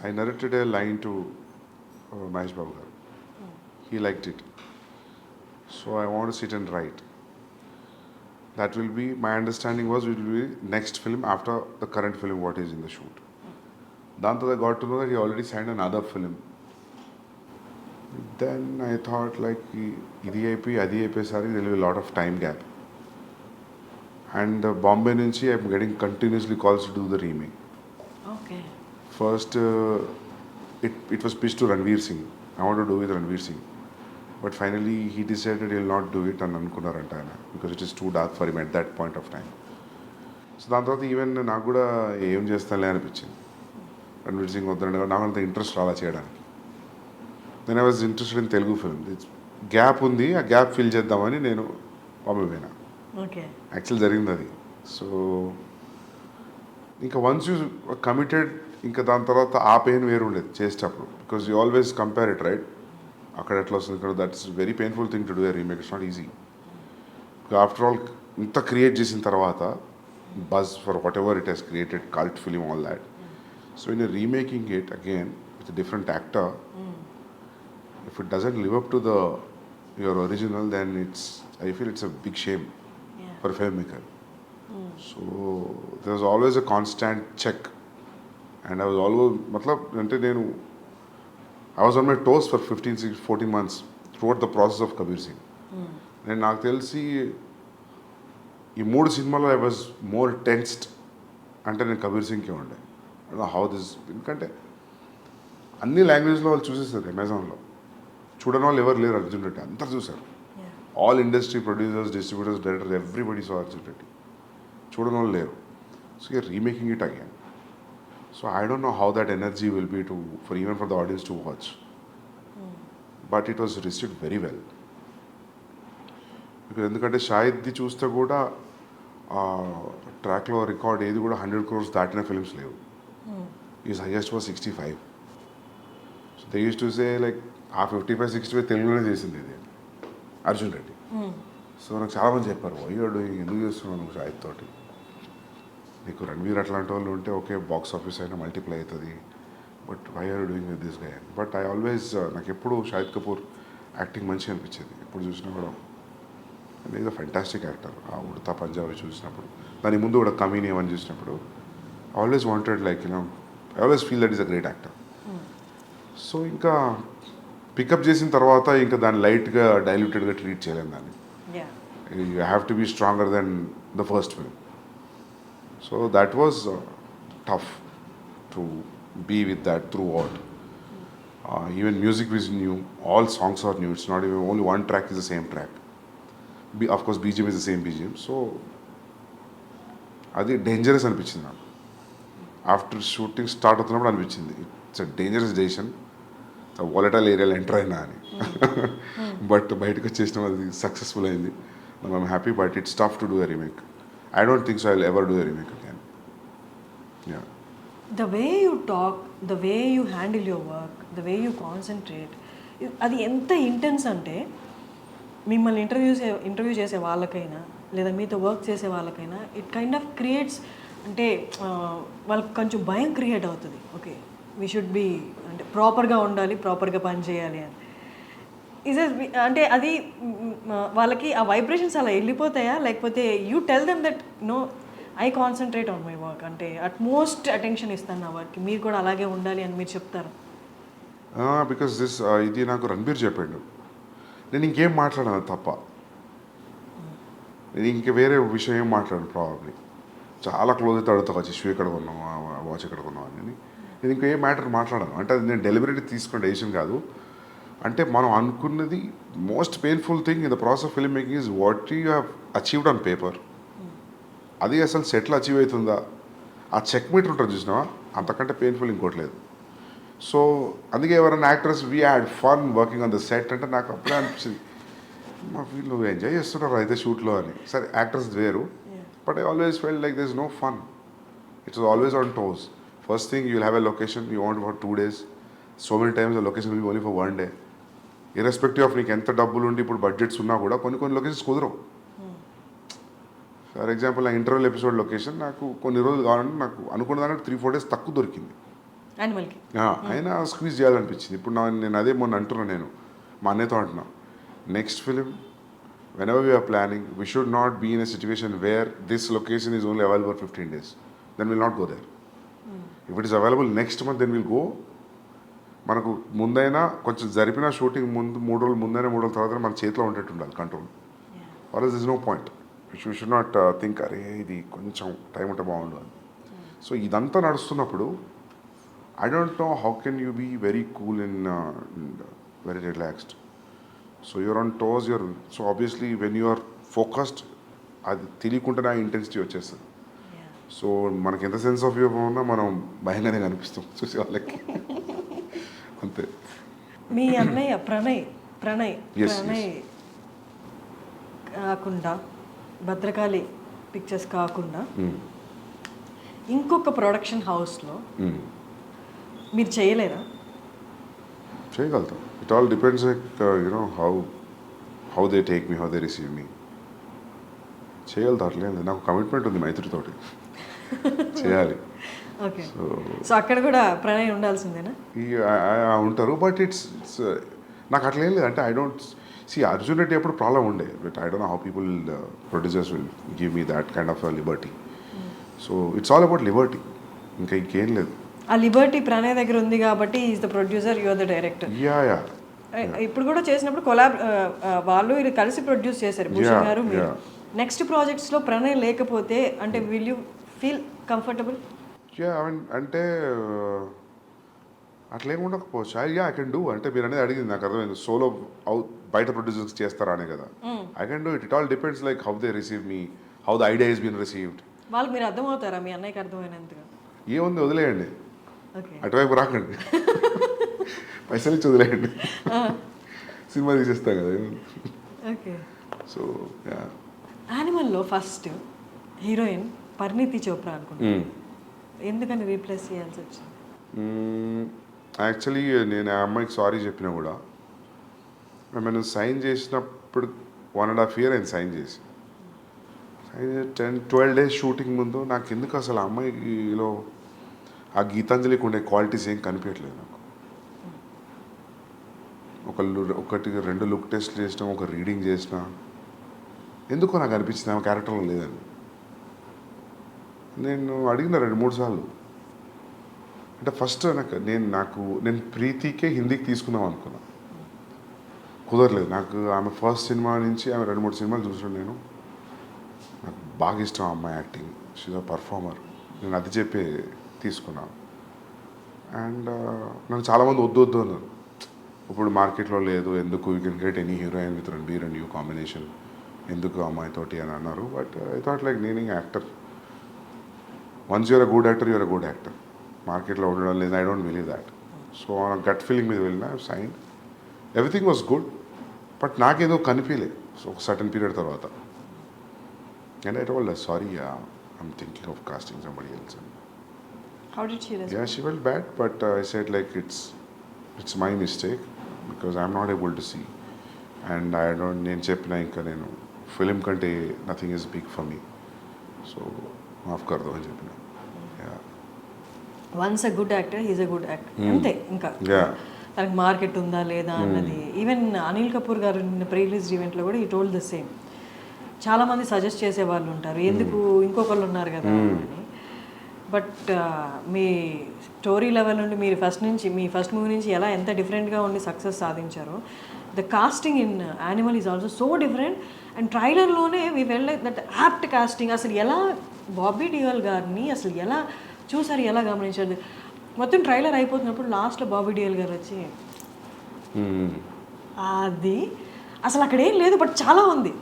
S3: I narrated a line to Mahesh Babu garu. He liked it. So I want to sit and write. That will be, my understanding was it will be next film after the current film what is in the shoot. Danto I got to know that he already signed another film. Then I thought like idi అయిపోయి adi అయిపోయేసరికి there will be a lot of time gap. And Bombay nunchi I'm getting continuously calls to do the remake.
S1: Okay.
S3: First it was pitched to Ranveer Singh. I want to do with Ranveer Singh. But finally he decided he'll not do it and అనుకున్నారంట ఆయన, because it is too dark for him at that point of time. So దాని తర్వాత ఈవెన్ నాకు కూడా ఏం చేస్తానులే అనిపించింది. రణ్వీర్ సింగ్ వద్దండి, నాకు అంత ఇంట్రెస్ట్ రాలా చేయడానికి. Then I was interested in Telugu film. Gap ఉంది, ఆ గ్యాప్ ఫిల్ చేద్దామని నేను బాంబే పోయినా.
S1: ఓకే.
S3: యాక్చువల్ జరిగింది అది. సో ఇంకా వన్స్ యూ కమిటెడ్, ఇంకా దాని తర్వాత ఆ పెయిన్ వేరు ఉండేది చేసేటప్పుడు, because you always compare it right. అక్కడ ఎట్లా వస్తుంది, ఇక్కడ that's very painful thing to do a remake. It's not easy. After all ఇంత క్రియేట్ చేసిన తర్వాత buzz for what ever it has created, cult film, all that. So in remaking it again with different actor, if it doesn't live up to your original, then I feel it's a big shame for a filmmaker. So there was always a constant check, and I was always I was on my toes for 14 months throughout the process of Kabir Singh. And నాకు తెలిసి ఈ 3 సినిమాలో I was more tensed అంటే నేను కబీర్ సింగ్కే ఉండే. హౌ దిస్, ఎందుకంటే అన్ని లాంగ్వేజ్లో వాళ్ళు చూసేస్తారు. అమెజాన్లో చూడని వాళ్ళు ఎవరు లేరు. అర్జున్ రెడ్డి అందరు చూసారు. All industry producers, distributors, directors, everybody so Arjun Reddy. చూడని వాళ్ళు లేరు. So you're remaking it again. So I don't know how that energy will be even for the audience to watch. But it was received very well. Because ఎందుకంటే షాహిద్ది చూస్తే కూడా ట్రాక్లో రికార్డ్ ఏది కూడా 100 crores దాటిన ఫిల్మ్స్ లేవు. Is highest was 65. So they use to say like ఆ 55-65 తెలుగులోనే చేసింది ఇది అర్జున్ రెడ్డి. సో నాకు చాలామంది చెప్పారు, వై ఆర్ డూయింగ్, ఎందుకు చేస్తున్నావు నువ్వు షాహిద్ తోటి, నీకు రణ్వీర్ అట్లాంటి వాళ్ళు ఉంటే ఓకే బాక్స్ ఆఫీస్ అయినా మల్టిప్లై అవుతుంది, but why are doing with this guy. But I always, నాకు ఎప్పుడు షాహిద్ కపూర్ యాక్టింగ్ మంచిగా అనిపించేది. ఎప్పుడు చూసినా కూడా ఈజ్ అ ఫెంటాస్టిక్ యాక్టర్. ఆ ఉడతా పంజాబీ చూసినప్పుడు, దాని ముందు కూడా కమీని ఏమని చూసినప్పుడు I always wanted like I always feel that is a great actor. So ఇంకా పికప్ చేసిన తర్వాత ఇంకా దాన్ని లైట్గా డైల్యూటెడ్గా ట్రీట్ చేయలేము దాన్ని. You have to be stronger then the first film. So that was tough to be with that throughout. Even music is new, all songs are new, it's not even only one track is the same track. Of course BGM is the same BGM. So అది డేంజరస్ అనిపించింది నాకు. ఆఫ్టర్ షూటింగ్ స్టార్ట్ అవుతున్నప్పుడు అనిపించింది it's a dangerous decision, volatile ఏరియాలో ఎంటర్ అయినా అని. బట్ బయటకు వచ్చేసిన అది సక్సెస్ఫుల్ అయింది. I'm happy. But it's tough to do a remake. I don't think so I will ever do a remake again. Yeah.
S1: The way you talk, the way you handle your work, the way you concentrate, అది ఎంత ఇంటెన్స్ అంటే మిమ్మల్ని ఇంటర్వ్యూ చేసే వాళ్ళకైనా లేదా మీతో వర్క్ చేసే వాళ్ళకైనా ఇట్ కైండ్ ఆఫ్ క్రియేట్స్, అంటే వాళ్ళకి కొంచెం భయం క్రియేట్ అవుతుంది. ఓకే, వీ షుడ్ బీ, అంటే ప్రాపర్గా ఉండాలి, ప్రాపర్గా పని చేయాలి అని. అంటే అది వాళ్ళకి ఆ వైబ్రేషన్స్ అలా వెళ్ళిపోతాయా, లేకపోతే you tell them that no I concentrate on my work, అంటే అట్మోస్ట్ అటెన్షన్ ఇస్తాను నా వర్క్కి, మీరు కూడా అలాగే ఉండాలి అని మీరు చెప్తారు?
S3: బికాస్ ఇది నాకు రణబీర్ చెప్పాడు. నేను ఇంకేం మాట్లాడాను తప్ప, నేను ఇంక వేరే విషయం ఏం మాట్లాడాను. ప్రాబబ్లీ చాలా క్లోజ్ అయితే అడుగుతా, వచ్చి షూ ఎక్కడ కొన్నావు, వాచ్ ఎక్కడ కొన్నావు అని. నేను ఇంకేం మ్యాటర్ మాట్లాడాను. అంటే అది నేను డెలిబరేట్గా తీసుకున్న డెసిషన్ కాదు. అంటే మనం అనుకున్నది most painful thing in the process of film making is what you have achieved on paper. అది అసలు సెట్లో అచీవ్ అవుతుందా, ఆ చెక్ మీటర్ ఉంటుంది చూసినావా, అంతకంటే పెయిన్ఫుల్ ఇంకోట్లేదు. సో అందుకే ఎవరైనా actors we had fun working on the set అంటే నాకు అప్పుడే అనిపించింది, మా ఫీల్ నువ్వు ఎంజాయ్ చేస్తున్నారు అయితే షూట్లో అని. సరే యాక్టర్స్ వేరు, but I always felt like this no fun. It's always on toes. First thing you will have a location you want for 2 days. So many times the location will be only for 1 day. Irrespective of నీకు ఎంత డబ్బులు ఉండి ఇప్పుడు బడ్జెట్స్ ఉన్నా కూడా కొన్ని లొకేషన్స్ కుదరవు. ఫర్ ఎగ్జాంపుల్ నా ఇంటర్వెల్ ఎపిసోడ్ లొకేషన్ నాకు కొన్ని రోజులు కావాలంటే నాకు అనుకున్న దానికి 3-4 days తక్కువ దొరికింది.
S1: యానిమల్కి
S3: అయినా స్క్వీజ్ చేయాలనిపించింది. ఇప్పుడు నేను అదే మొన్న అంటున్నాను, నేను మా అన్నయ్యతో అంటున్నా, next film whenever we are planning, we should not be in a situation where this location is only available for 15 days. Then we'll not go there. If it is available next month, then we'll go. మనకు ముందైనా కొంచెం జరిపిన షూటింగ్ ముందు 3 రోజులు ముందైనా 3 రోజుల తర్వాత మన చేతిలో ఉండేట్టు ఉండాలి control. Or is no point. You should not think అరే ఇది కొంచెం టైం ఉంటే బాగుండు అని. సో ఇదంతా నడుస్తున్నప్పుడు I don't know how can you be very cool and very relaxed. So you're on toes, so obviously when you're focused అది తెలియకుండా ఆ ఇంటెన్సిటీ వచ్చేస్తుంది. సో మనకి ఎంత సెన్స్ ఆఫ్ హ్యూమర్ ఉన్నా మనం భయంగానే కనిపిస్తాం చూసే వాళ్ళకి. అంతే.
S1: మీ అన్నయ్య ప్రణయ్
S3: Yes.
S1: కాకుండా భద్రకాళి పిక్చర్స్ కాకుండా ఇంకొక ప్రొడక్షన్ హౌస్లో మీరు చేయలేరా?
S3: చేయగలుగుతాం. It all depends like you know how they take me, how they receive me. చేయగలుగుతా, అట్లేదు. నాకు కమిట్మెంట్ ఉంది మైత్రితోటి, చేయాలి.
S1: ఓకే. సో అక్కడ కూడా ప్రణయ్ ఉండాల్సిందేనా?
S3: ఉంటారు, బట్ ఇట్స్ నాకు అట్లా ఏం లేదు. అంటే I don't see Arjun Reddy ఎప్పుడు ప్రాబ్లం ఉండే, but I don't know how people producers will give me that kind of liberty. So it's all about liberty, ఇంకా ఇంకేం లేదు.
S1: ఆ లిబర్టీ ప్రణయ్ దగ్గర ఉంది కాబట్టి is the producer, you are the director.
S3: Yeah.
S1: ఇప్పుడు కూడా చేసినప్పుడు వాళ్ళు ఇది కలిసి ప్రొడ్యూస్ చేశారు, భూషణ్ గారు మీరు. నెక్స్ట్ ప్రాజెక్ట్స్లో ప్రణయ్ లేకపోతే అంటే విల్ యూ ఫీల్ కంఫర్టబుల్?
S3: అంటే అట్లేం ఉండకపోవచ్చు. I can do. అంటే మీరు అనేది అడిగింది నాకు అర్థమైంది, సోలో బయట ప్రొడ్యూసర్స్ చేస్తారా అనే కదా. I can do it. It all depends like how they receive me, how the idea is been received.
S1: వాళ్ళకి మీరు అర్థమవుతారా? మీ అన్నయ్యకి అర్థమైనంతగా
S3: ఏముంది, వదిలేయండి, అటువైపు రాకండి, పైసలు ఇచ్చి వదిలేయండి, సినిమా తీసేస్తాం కదా.
S1: ఓకే.
S3: సో
S1: యానిమల్లో ఫస్ట్ హీరోయిన్ పరిణీతి చోప్రా అనుకుంటున్నాను, ఎందుకని రీప్లేస్ చేయాల్సి వచ్చింది?
S3: యాక్చువల్లీ నేను ఆ అమ్మాయికి సారీ చెప్పినా కూడా మేము సైన్ చేసినప్పుడు 1.5 years ఆయన సైన్ చేసి 10-12 days షూటింగ్ ముందు నాకు ఎందుకు అసలు ఆ అమ్మాయిలో ఆ గీతాంజలికి ఉండే క్వాలిటీస్ ఏం కనిపించట్లేదు నాకు. 1-2 లుక్ టెస్ట్ చేసినా, ఒక రీడింగ్ చేసినా, ఎందుకో నాకు అనిపించింది ఆమె క్యారెక్టర్లో లేదని. నేను అడిగిన 2-3 సార్లు. అంటే ఫస్ట్ నేను ప్రీతికే హిందీకి తీసుకుందాం అనుకున్నా, కుదరలేదు. నాకు ఆమె ఫస్ట్ సినిమా నుంచి ఆమె 2-3 సినిమాలు చూసాను నేను. నాకు బాగా ఇష్టం ఆ అమ్మాయి యాక్టింగ్, షీజ్ అ పర్ఫార్మర్. నేను అది చెప్పి తీసుకున్నాను. అండ్ నన్ను చాలామంది వద్దు అన్నారు, ఇప్పుడు మార్కెట్లో లేదు, ఎందుకు, you can get any heroine with Ranbir and you combination, ఎందుకు అమ్మాయితోటి అని అన్నారు. బట్ ఐ థాట్ లైక్ నేను actor, once you're a good actor, you're a good actor. మార్కెట్లో ఉండడం లేదు, I don't believe that. So gut feeling మీద వెళ్ళిన, sign, everything was good, but నాకేదో కనిపించలేదు ఒక సర్టన్ పీరియడ్ తర్వాత. And I told sorry, I'm thinking of casting somebody else.
S1: How did she respond?
S3: Yeah, she felt bad, but I said like it's my mistake because I'm not able to see, and I don't. నేను చెప్పిన ఇంకా నేను ఫిలిం కంటే nothing is big for me, so మాఫ్ కర్దో అని చెప్పిన.
S1: Once a good actor he's a good actor, అంతే. ఇంకా తనకి మార్కెట్ ఉందా లేదా అన్నది. ఈవెన్ అనిల్ కపూర్ గారు నిన్న ప్రీ రిలీజ్ ఈవెంట్లో కూడా ఈ టోల్డ్ ద సేమ్. చాలామంది సజెస్ట్ చేసే వాళ్ళు ఉంటారు, ఎందుకు ఇంకొకళ్ళు ఉన్నారు కదా అని. బట్ మీ స్టోరీ లెవెల్ నుండి మీరు మీ ఫస్ట్ మూవీ నుంచి ఎంత డిఫరెంట్గా ఉండి సక్సెస్ సాధించారో, the casting in Animal is also so different. And ట్రైలర్లోనే we felt like that apt casting. అసలు ఎలా బాబీ డియోల్ గారిని అసలు ఎలా చూసారు, ఎలా గమనించారు? మొత్తం ట్రైలర్ అయిపోతున్నప్పుడు లాస్ట్లో బాబీ డియోల్ గారు వచ్చి అది అసలు అక్కడ ఏం లేదు, బట్ చాలా ఉంది.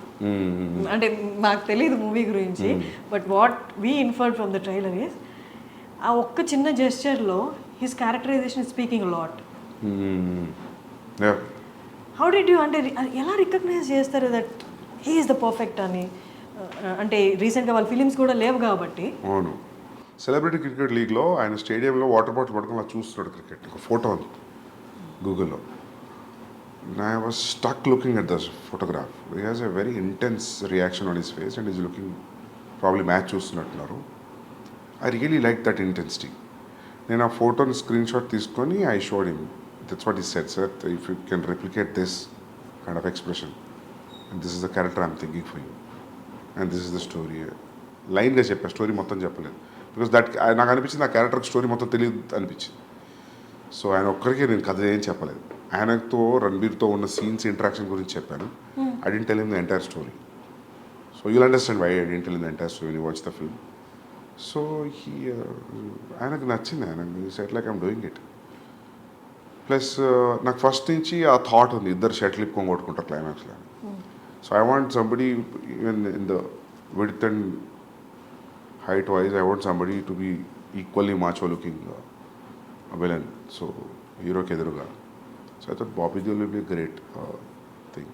S1: అంటే మాకు తెలియదు మూవీ గురించి, but what we inferred from the trailer is ఆ ఒక్క చిన్న జెస్చర్లో his characterisation speaking lot. How did you అంటే ఎలా రికగ్నైజ్ చేస్తారు that he is the perfect అని? అంటే రీసెంట్గా వాళ్ళ ఫిలిమ్స్ కూడా లేవు కాబట్టి.
S3: అవును, సెలబ్రిటీ క్రికెట్ లీగ్లో ఆయన స్టేడియంలో వాటర్ బాటిల్ పట్టుకొని అలా చూస్తున్నాడు క్రికెట్. ఒక ఫోటో ఉంది గూగుల్లో. I was stuck looking at this photograph. He has a very intense reaction on his face and he's looking probably match చూస్తున్నట్టున్నారు. I really liked that intensity. నేను ఆ ఫోటోని స్క్రీన్ షాట్ తీసుకొని I showed him. That's what he said, sir. If you can replicate this kind of expression, and this is the character I'm thinking for you, and this is the story. లైన్గా చెప్పా, స్టోరీ మొత్తం చెప్పలేదు. బికాస్ దట్ నాకు అనిపించింది ఆ క్యారెక్టర్కి స్టోరీ మొత్తం తెలియదు అనిపించింది. సో ఆయన ఒక్కరికి నేను కథ ఏం చెప్పలేదు. ఆయనతో రణబీర్తో ఉన్న సీన్స్ ఇంటరాక్షన్ గురించి చెప్పాను. I didn't tell him the entire story. So you'll understand why I didn't tell him the entire story when you watch the film. So ఆయనకు నచ్చింది. ఆయనకు set like I'm doing it. Plus నాకు ఫస్ట్ నుంచి ఆ థాట్ ఉంది, ఇద్దరు షటిల్ ఇప్పుకొని కొట్టుకుంటారు క్లైమాక్స్లో. So I want somebody even in the width and height wise, I want somebody to be equally macho looking villain. So hero ke eduruga. So I thought Bobby Deol will be a great thing.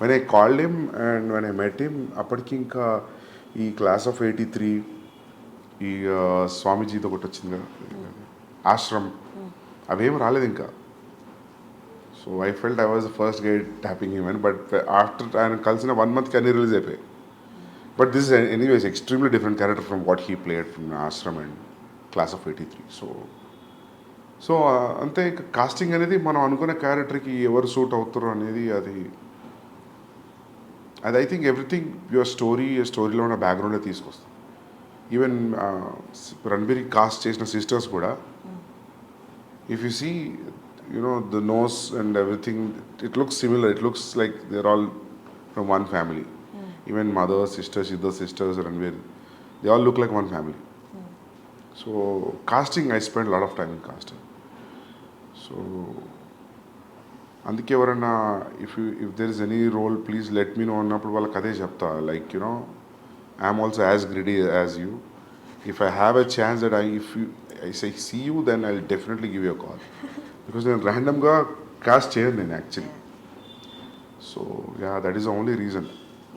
S3: When I called him and when I met him, appadiki inka ee class of 83 ee Swamiji తో ఒకటి వచ్చింది కదా, ఆశ్రమ్, అవేం రాలేదు ఇంకా. So I felt I was the first guy tapping him in, but after ఆయన కలిసిన 1 month కి అన్ని రిలీజ్ అయిపోయాయి. But this is anyways extremely different character from what he played from Ashram and Class of 83. So అంతే కాస్టింగ్ అనేది మనం అనుకునే క్యారెక్టర్కి ఎవరు సూట్ అవుతారు అనేది అది ఐ థింక్ ఎవ్రీథింగ్ యువర్ స్టోరీలో ఉన్న బ్యాక్గ్రౌండే తీసుకొస్తాం. ఈవెన్ రణబీర్ కాస్ట్ చేసిన సిస్టర్స్ కూడా if you see you know the nose and everything it looks similar, it looks like they are all from one family. Even mother, sisters, Siddha sisters, Ranveer, they all look like one family. So casting, I spent a lot of time in casting. So అందుకే ఎవరన్నా if there is any role, please let me know అన్నప్పుడు వాళ్ళకి అదే చెప్తా. Like, you know, I am also as greedy as you. If I have a chance that if I say see you, then I'll definitely give you a call. Because నేను ర్యాండమ్గా కాస్ట్ చేయను నేను actually. So yeah, that is the only reason.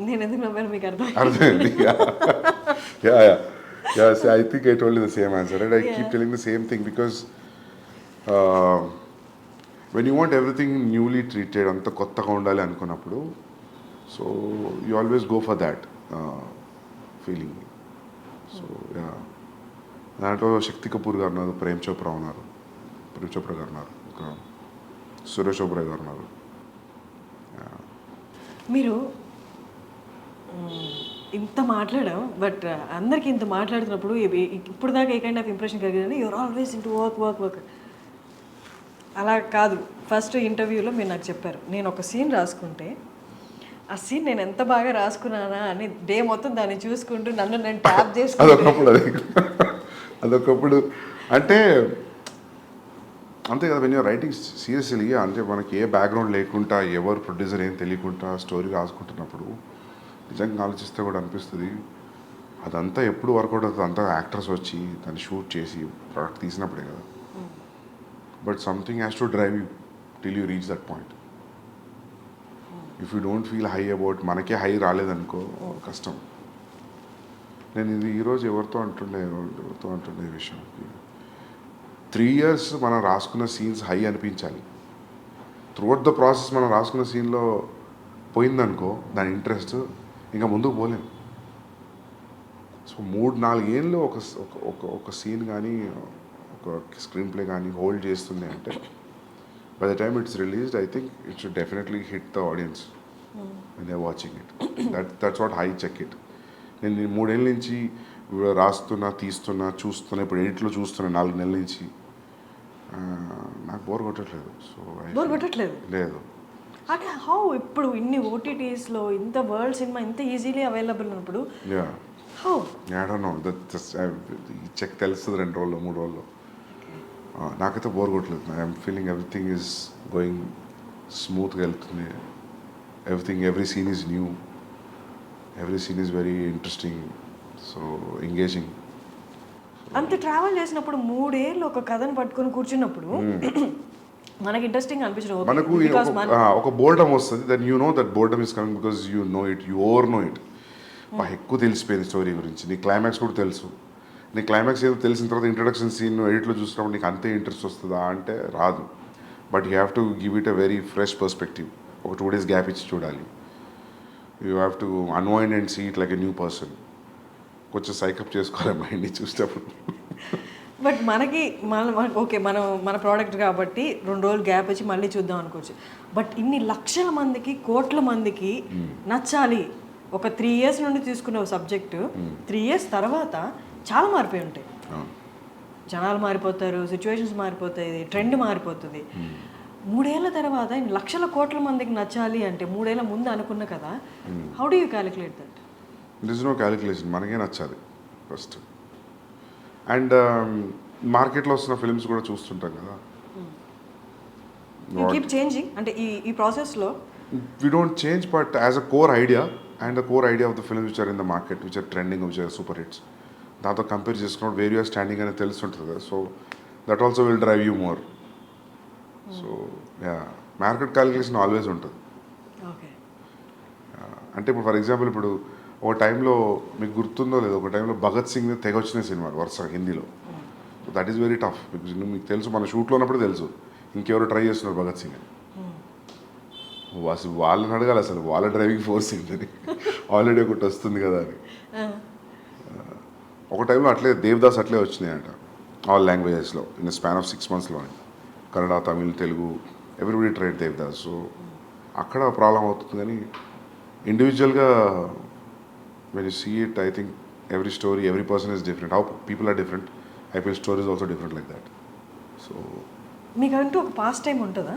S1: నేను ఎందుకు నవ్వాను మీకు
S3: అర్థమైంది. I think I told you the same answer, right? I keep telling the same thing because when you want everything newly treated, అంత కొత్తగా ఉండాలి అనుకున్నప్పుడు, so you always go for that feeling. So దాంట్లో శక్తి కపూర్ గారు ఉన్నారు, ప్రేమ్ చోప్రా గారు ఉన్నారు, ఇంకా సురేష్ ఓబ్రాయ్ గారు ఉన్నారు.
S1: మీరు ఇంత మాట్లాడాం, బట్ అందరికీ ఇంత మాట్లాడుతున్నప్పుడు ఇప్పుడు దాకా ఏ కైండ్ ఆఫ్ ఇంప్రెషన్ కలిగిందంటే యూఆర్ ఆల్వేస్ ఇంటూ వర్క్. అలా కాదు. ఫస్ట్ ఇంటర్వ్యూలో మీరు నాకు చెప్పారు, నేను ఒక సీన్ రాసుకుంటే ఆ సీన్ నేను ఎంత బాగా రాసుకున్నానా అని డే మొత్తం దాన్ని చూసుకుంటూ నన్ను నేను ట్యాప్ చేసుకుంటూ
S3: అదొకప్పుడు అంటే అంతే కదా. వెన్ యూర్ రైటింగ్ సీరియస్లీ, అంటే మనకి ఏ బ్యాక్గ్రౌండ్ లేకుండా, ఎవరు ప్రొడ్యూసర్ ఏం తెలియకుండా స్టోరీ రాసుకుంటున్నప్పుడు నిజంగా ఆలోచిస్తే కూడా అనిపిస్తుంది అదంతా ఎప్పుడు వర్కౌట్ అవుతుంది. అంతా యాక్టర్స్ వచ్చి దాన్ని షూట్ చేసి ప్రోడక్ట్ తీసినప్పుడే కదా. But something has to drive you till you reach that point. If you don't feel high about, మనకే హై రాలేదనుకో కష్టం. నేను ఇది ఈరోజు ఎవరితో అంటుండే ఈ విషయం, 3 years మనం రాసుకున్న సీన్స్ హై అనిపించాలి. త్రూఅవుట్ ద ప్రాసెస్ మనం రాసుకున్న సీన్లో పోయిందనుకో దాని ఇంట్రెస్ట్, ఇంకా ముందుకు పోలేము. సో 3-4 ఏళ్ళు ఒక సీన్ కానీ ఒక స్క్రీన్ ప్లే కానీ హోల్డ్ చేస్తుంది అంటే, by the time it's released, I think it should definitely hit the audience when they watching it. That's what I check it. నేను 3 ఏళ్ళ నుంచి రాస్తున్నా, చూస్తున్నా, ఇప్పుడు ఎడిట్లో చూస్తున్నా 4 నెలల నుంచి. నాకు బోర్ కొట్టట్లేదు. సో
S1: బోర్ కొట్టట్లేదు
S3: లేదు.
S1: అంటే హౌ ఇప్పుడు ఇన్ని ఓటీటీస్లో ఇంత వరల్డ్ సినిమా ఇంత ఈజీలీ అవైలబుల్ ఉన్నప్పుడు how?
S3: I don't know, check తెలుస్తుంది 2 రోజుల్లో 3 రోజుల్లో. నాకైతే బోర్ కొట్టలేదు. I'm feeling everything is going స్మూత్గా వెళ్తుంది. Every scene is new, every scene is very interesting, so engaging.
S1: అంత ట్రావెల్ చేసినప్పుడు 3 ఏళ్ళు ఒక కథను పట్టుకొని కూర్చున్నప్పుడు మనకి ఇంట్రెస్టింగ్ అనిపించడం
S3: మనకు
S1: బికాస్
S3: ఒక బోర్డమ్ వస్తుంది then you know that boredom is coming because you know it you over know it ఎక్కువ తెలిసిపోయింది స్టోరీ గురించి నీ క్లైమాక్స్ కూడా తెలుసు నీ క్లైమాక్స్ ఏదో తెలిసిన తర్వాత ఇంట్రడక్షన్ సీన్ ఎడిట్లో చూసినప్పుడు నీకు అంతే ఇంట్రెస్ట్ వస్తుందా అంటే రాదు but you have to give it a very fresh perspective ఒక 2 days గ్యాప్ ఇచ్చి చూడాలి you have to unwind and see it like a new person కొంచెం సైకప్ చేసుకోవాలి మైండ్ని చూసేటప్పుడు
S1: బట్ మనకి ఓకే మన ప్రోడక్ట్ కాబట్టి 2 రోజులు గ్యాప్ వచ్చి మళ్ళీ చూద్దాం అనుకోవచ్చు బట్ ఇన్ని లక్షల మందికి కోట్ల మందికి నచ్చాలి ఒక 3 years నుండి తీసుకున్న సబ్జెక్టు 3 years తర్వాత చాలా మారిపోయి ఉంటాయి జనాలు మారిపోతారు సిచ్యువేషన్స్ మారిపోతాయి ట్రెండ్ మారిపోతుంది 3 ఏళ్ల తర్వాత ఇన్ని లక్షల కోట్ల మందికి నచ్చాలి అంటే 3 ఏళ్ల ముందు అనుకున్న కదా how do you calculate that
S3: it is no calculation మనకే నచ్చాలి ఫస్ట్ అండ్ మార్కెట్లో వస్తున్న ఫిల్మ్స్ కూడా చూస్తుంటాం కదా
S1: కీప్ చేంజింగ్ అంటే ఈ ప్రాసెస్లో
S3: we don't change but as a core idea and the core idea of the films which are in the market which are trending which are super hits దాంతో కంపేర్ చేసుకున్నప్పుడు వేర్ యూఆర్ స్టాండింగ్ అనేది తెలుస్తుంటుంది కదా so that also will drive you more so yeah market calculation always ఉంటుంది
S1: ఓకే
S3: అంటే ఇప్పుడు ఫర్ ఎగ్జాంపుల్ ఇప్పుడు ఒక టైంలో మీకు గుర్తుందో లేదో ఒక టైంలో భగత్ సింగ్ తెగ వచ్చిన సినిమాలు వరుస హిందీలో so that is very tough మీకు తెలుసు మన షూట్లో ఉన్నప్పుడు తెలుసు ఇంకెవరు ట్రై చేస్తున్నారు భగత్ సింగ్ అని అసలు వాళ్ళని అడగాలి అసలు వాళ్ళ డ్రైవింగ్ ఫోర్స్ ఏంటని ఆల్రెడీ ఒకటి వస్తుంది కదా అని ఒక టైంలో అట్లే దేవదాస్ అట్లే వచ్చినాయంట ఆల్ లాంగ్వేజెస్లో ఇన్ స్పాన్ ఆఫ్ 6 monthsలో Kannada Tamil Telugu everybody tried Devdas so అక్కడ ప్రాబ్లం అవుతుంది కానీ ఇండివిజువల్గా when you see it, I think every story, every person is different. How people are different, I feel story is also different like that. So,
S1: మీకంటూ ఒక పాస్ట్ టైం ఉంటుందా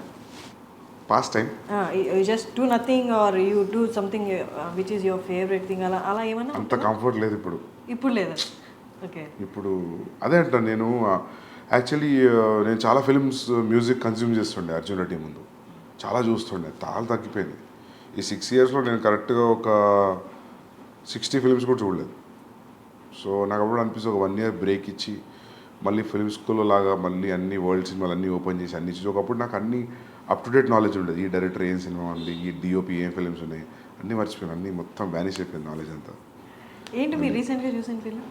S3: past time,
S1: you just do nothing or you do something which is your favourite thing అలా ఏమన్నా
S3: అంత కంఫర్ట్ లేదు
S1: ఇప్పుడు లేదా ఓకే
S3: ఇప్పుడు అదే అంటాను నేను యాక్చువల్లీ నేను చాలా ఫిల్మ్స్ మ్యూజిక్ కన్జ్యూమ్ చేస్తుండే అర్జున్ రెడ్డి ముందు చాలా చూస్తుండే చాలా తగ్గిపోయింది ఈ 6 yearsలో నేను కరెక్ట్గా ఒక 60 ఫిల్మ్స్ కూడా చూడలేదు సో నాకు అప్పుడు అనిపిస్తుంది ఒక 1 year బ్రేక్ ఇచ్చి మళ్ళీ ఫిల్మ్ స్కూల్లో లాగా మళ్ళీ అన్ని వరల్డ్ సినిమాలు అన్నీ ఓపెన్ చేసి అన్ని చూసి ఒకప్పుడు నాకు అన్ని అప్ టు డేట్ నాలెడ్జ్ ఉండేది ఈ డైరెక్టర్ ఏం సినిమా ఉంది ఈ డిఓపి ఏం ఫిల్మ్స్ ఉన్నాయి అన్నీ మర్చిపోయాను అన్నీ మొత్తం వ్యానిష్ అయిపోయింది నాలెడ్జ్ అంతా
S1: ఏంటి మీరు రీసెంట్గా చూసిన ఫిల్మ్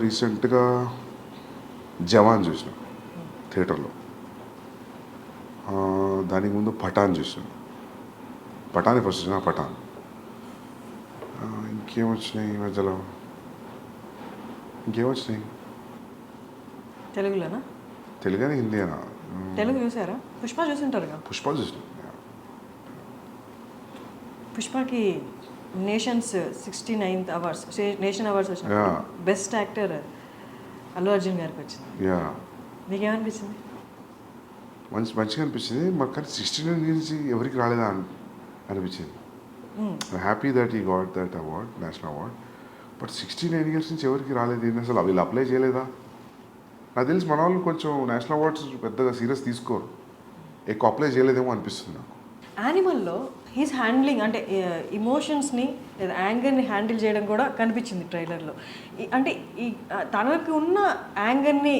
S3: రీసెంట్గా జవాన్ చూసిన థియేటర్లో దానికి ముందు పఠాన్ చూసాను పఠానే ఫస్ట్ చూసిన పఠాన్ ఇంకేమొచ్చినాయి ఈ మధ్యలో ఇంకేమొచ్చినాయి
S1: తెలుగులోనా
S3: తెలుగునే హిందీనా
S1: తెలుగు చూసారా పుష్ప చూసింటారు కదా
S3: పుష్ప చూసిన
S1: పుష్పకి nations 69th awards nation awards వచ్చిన బెస్ట్ యాక్టర్ అల్లు అర్జున్ గారికి వచ్చింది
S3: యా
S1: మీకేమనిపించింది
S3: మంచిగా అనిపించింది మాకు కానీ 69 నుంచి ఎవరికి రాలేదా అనిపించింది హ్యాపీ దట్ ఈ got that award national award but 69 years నుంచి ఎవరికి రాలేదు ఏంటి అసలు వీళ్ళు అప్లై చేయలేదా నాకు తెలిసి మన వాళ్ళు కొంచెం నేషనల్ అవార్డ్స్ పెద్దగా సీరియస్ తీసుకోరు ఎక్కువ అప్లై చేయలేదేమో అనిపిస్తుంది నాకు
S1: యానిమల్లో హీస్ హ్యాండ్లింగ్ అంటే ఇమోషన్స్ని లేదా యాంగర్ని హ్యాండిల్ చేయడం కూడా కనిపించింది ట్రైలర్లో అంటే ఈ తనకి ఉన్న యాంగర్ని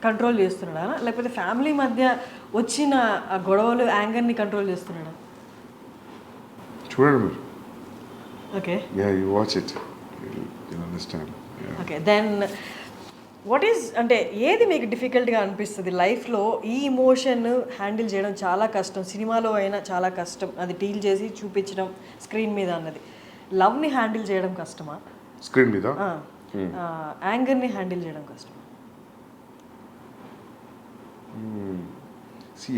S1: కంట్రోల్ చేస్తున్నాడా లేకపోతే ఫ్యామిలీ మధ్య వచ్చిన గొడవలు యాంగర్ని కంట్రోల్ చేస్తున్నాడా
S3: చూడండి మీరు
S1: okay
S3: yeah you watch it you understand
S1: okay then what is అంటే ఏది మీకు డిఫికల్ట్గా అనిపిస్తుంది లైఫ్లో ఈ ఇమోషన్ హ్యాండిల్ చేయడం చాలా కష్టం సినిమాలో అయినా చాలా కష్టం అది డీల్ చేసి చూపించడం స్క్రీన్ మీద అన్నది లవ్ని హ్యాండిల్ చేయడం కష్టమా
S3: స్క్రీన్ మీద
S1: యాంగర్ని హ్యాండిల్ చేయడం కష్టమా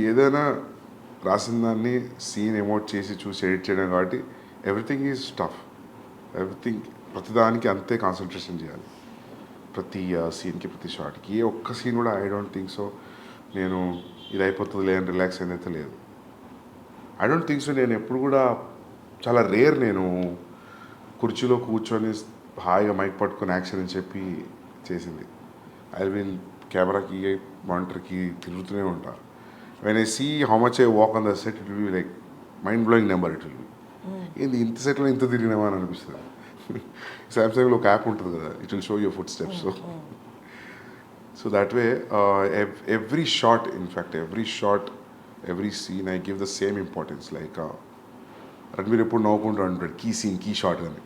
S3: ఏదైనా రాసిన దాన్ని సీన్ ఎమోట్ చేసి చూసి ఎడిట్ చేయడం కాబట్టి ఎవ్రీథింగ్ ఈజ్ టఫ్ ఎవ్రీథింగ్ ప్రతిదానికి అంతే కాన్సన్ట్రేషన్ చేయాలి ప్రతి సీన్కి ప్రతి షాట్కి ఏ ఒక్క సీన్ కూడా ఐ డోంట్ థింక్ సో నేను ఇది అయిపోతుంది లేదని రిలాక్స్ అయిందైతే లేదు ఐ డోంట్ థింక్ సో నేను ఎప్పుడు కూడా చాలా రేర్ నేను కుర్చీలో కూర్చొని హాయిగా మైక్ పట్టుకొని యాక్షన్ అని చెప్పి చేసింది ఐ విల్ కెమెరాకి మానిటర్కి తిరుగుతూనే ఉంటా when I see how much I walk on the set it will be like mind blowing number it will be ఏంది ఇంత సెట్లో ఇంత తిరిగినామా అని అనిపిస్తుంది సామ్సంగ్లో ఒక యాప్ ఉంటుంది కదా it will show your food steps So that way, every shot, in fact, every scene, I give the same importance. Like, Ranbir ఎప్పుడు నవ్వుకుంటూ అంటాడు కీ సీన్ కీ షాట్ అని.